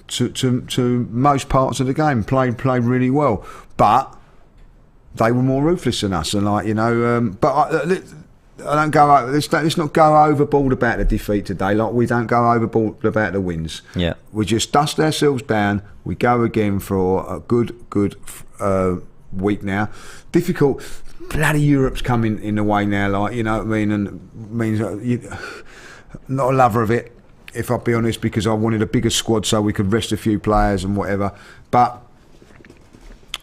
N: to most parts of the game. Played really well, but they were more ruthless than us. And like, you know, I don't go. Let's not go overboard about the defeat today. Like, we don't go overboard about the wins.
A: Yeah,
N: we just dust ourselves down. We go again for a good week now. Difficult. Bloody Europe's coming in the way now. Like, you know what I mean, and means not a lover of it, if I'll be honest, because I wanted a bigger squad so we could rest a few players and whatever. But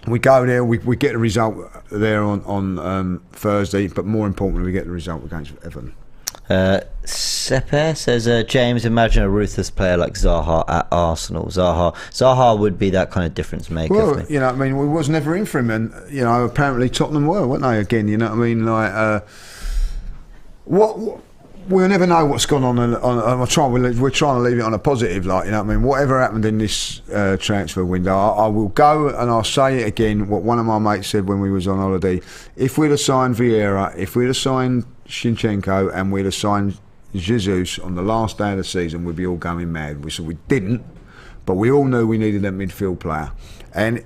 N: we go there, we get the result there on Thursday, but more importantly, we get the result against Everton.
A: Sepe says, James, imagine a ruthless player like Zaha at Arsenal. Zaha would be that kind of difference maker.
N: Well, you know, I mean, we was never in for him, and you know, apparently Tottenham were, weren't they? Again, you know what I mean? Like, what we'll never know what's gone on. We're trying to leave it on a positive, like, you know what I mean. Whatever happened in this transfer window, I will go and I'll say it again. What one of my mates said when we was on holiday: if we'd have signed Vieira, if we'd have signed Zinchenko, and we'd have signed Jesus on the last day of the season, we'd be all going mad. So we didn't, but we all knew we needed a midfield player, and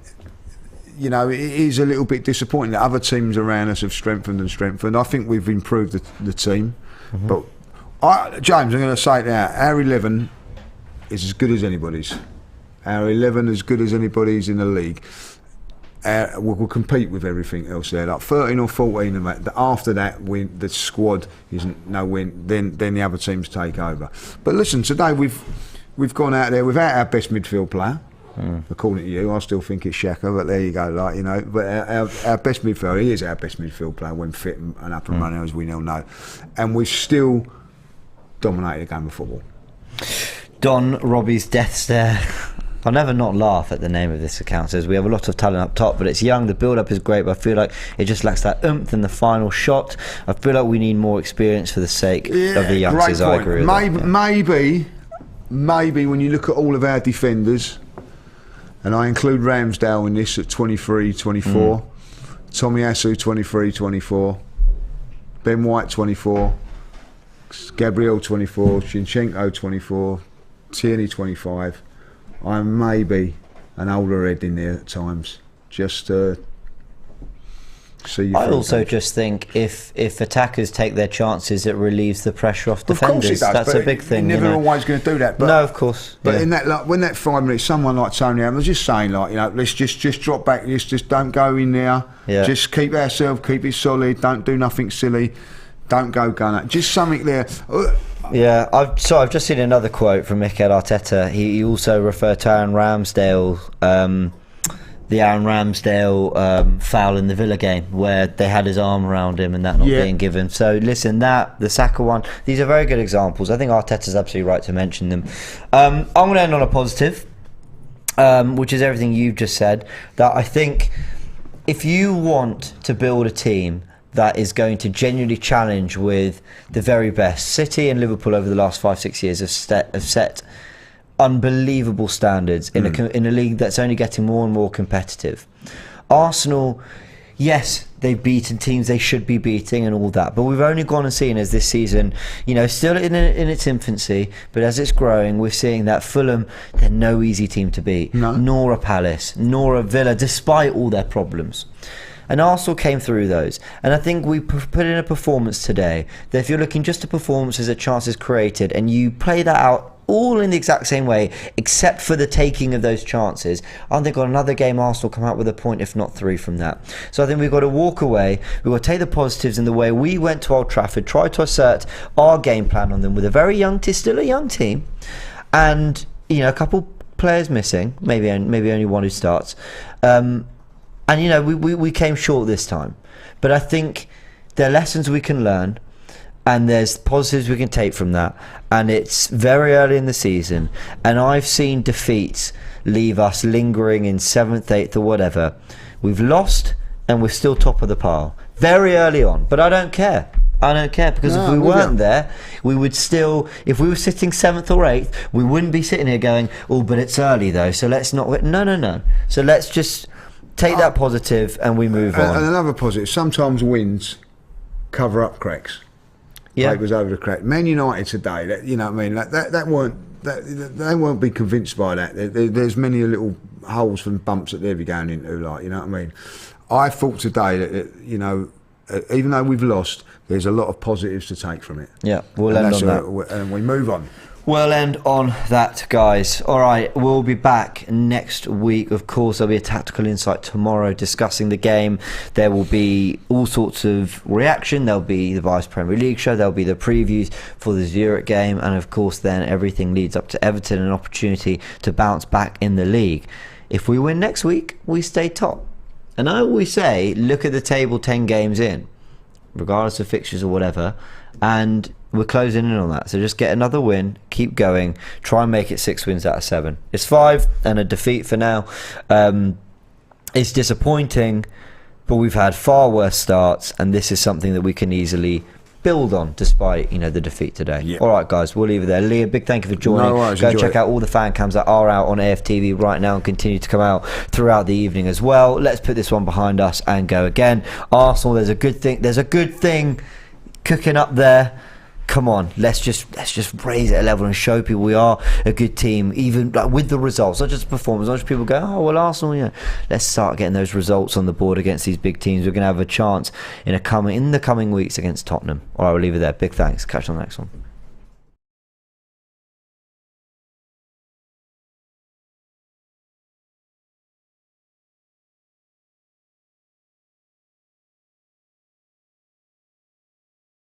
N: you know, it is a little bit disappointing that other teams around us have strengthened. I think we've improved the team. But James, I'm going to say it now, our 11 is as good as anybody's. Our 11 as good as anybody's in the league. We'll compete with everything else there. Like 13 or 14 of that. After that, the squad isn't no win. Then the other teams take over. But listen, today we've gone out there without our best midfield player. According to you, I still think it's Xhaka, but there you go. Like, you know, but our best midfielder, he is our best midfield player when fit and up and running, as we all know, and we still dominated the game of football.
A: Don Robbie's death stare. I'll never not laugh at the name of this account. Says we have a lot of talent up top, but it's young. The build-up is great, but I feel like it just lacks that oomph in the final shot. I feel like we need more experience for the sake of the youngsters. I agree with maybe when you look at all of our defenders, and I include Ramsdale in this at 23, 24, Tomiyasu 23, 24, Ben White 24, Gabriel 24, Zinchenko 24, Tierney 25. I'm maybe an older head in there at times, just to see you. I also just think if attackers take their chances, it relieves the pressure off defenders.
N: Of course it does,
A: that's a big thing.
N: You're never always going to do that. But,
A: no, of course.
N: But in that, like, when that 5 minutes, someone like Tony, I was just saying, like, you know, let's just drop back. Let's just don't go in there.
A: Yeah.
N: Just keep ourselves, keep it solid. Don't do nothing silly. Don't go gunner. Just something there.
A: Yeah, I've just seen another quote from Mikel Arteta. He also referred to Aaron Ramsdale, the Aaron Ramsdale foul in the Villa game, where they had his arm around him and that not being given. So listen, the Saka one, these are very good examples. I think Arteta's absolutely right to mention them. I'm going to end on a positive, which is everything you've just said. That I think if you want to build a team that is going to genuinely challenge with the very best, City and Liverpool over the last 5-6 years have set unbelievable standards in a league that's only getting more and more competitive. Arsenal, yes, they've beaten teams they should be beating and all that, but we've only gone and seen as this season, still in its infancy, but as it's growing, we're seeing that Fulham, they're no easy team to beat, nor a Palace, nor a Villa, despite all their problems. And Arsenal came through those. And I think we put in a performance today that if you're looking just at performances at chances created and you play that out all in the exact same way, except for the taking of those chances, I think on another game Arsenal come out with a point, if not 3 from that. So I think we've got to walk away, we've got to take the positives in the way we went to Old Trafford, try to assert our game plan on them with a very young, still a young team, and a couple players missing, maybe only one who starts. And we came short this time, but I think there are lessons we can learn, and there's positives we can take from that. And it's very early in the season, and I've seen defeats leave us lingering in 7th, 8th, or whatever. We've lost, and we're still top of the pile very early on. But I don't care. Because if we weren't there, we would still, if we were sitting 7th or 8th, we wouldn't be sitting here going, oh, but it's early though, so let's not. No. So let's just take that positive and we move on.
N: And another positive, sometimes wins cover up cracks.
A: Yeah,
N: it was over the crack. Man United today, they won't be convinced by that. There's many little holes and bumps that they'll be going into, I thought today that even though we've lost, there's a lot of positives to take from it.
A: Yeah, we'll end on that.
N: And we move on.
A: We'll end on that, guys. All right, we'll be back next week. Of course, there'll be a tactical insight tomorrow discussing the game. There will be all sorts of reaction. There'll be the Vice Premier League show. There'll be the previews for the Zurich game. And, of course, then everything leads up to Everton, an opportunity to bounce back in the league. If we win next week, we stay top. And I always say, look at the table 10 games in, regardless of fixtures or whatever, and we're closing in on that. So just get another win, keep going, try and make it 6 wins out of 7. It's 5 and a defeat for now. It's disappointing, but we've had far worse starts, and this is something that we can easily build on despite the defeat today. Yep. All right, guys, we'll leave it there. Leah, big thank you for joining.
N: No worries,
A: go check out all the fan cams that are out on AFTV right now and continue to come out throughout the evening as well. Let's put this one behind us and go again. Arsenal, there's a good thing cooking up there. Come on, let's just raise it a level and show people we are a good team, even with the results, not just performance. Not just people go, oh well, Arsenal, let's start getting those results on the board against these big teams. We're going to have a chance in the coming weeks against Tottenham. All right, we'll leave it there. Big thanks. Catch you on the next one.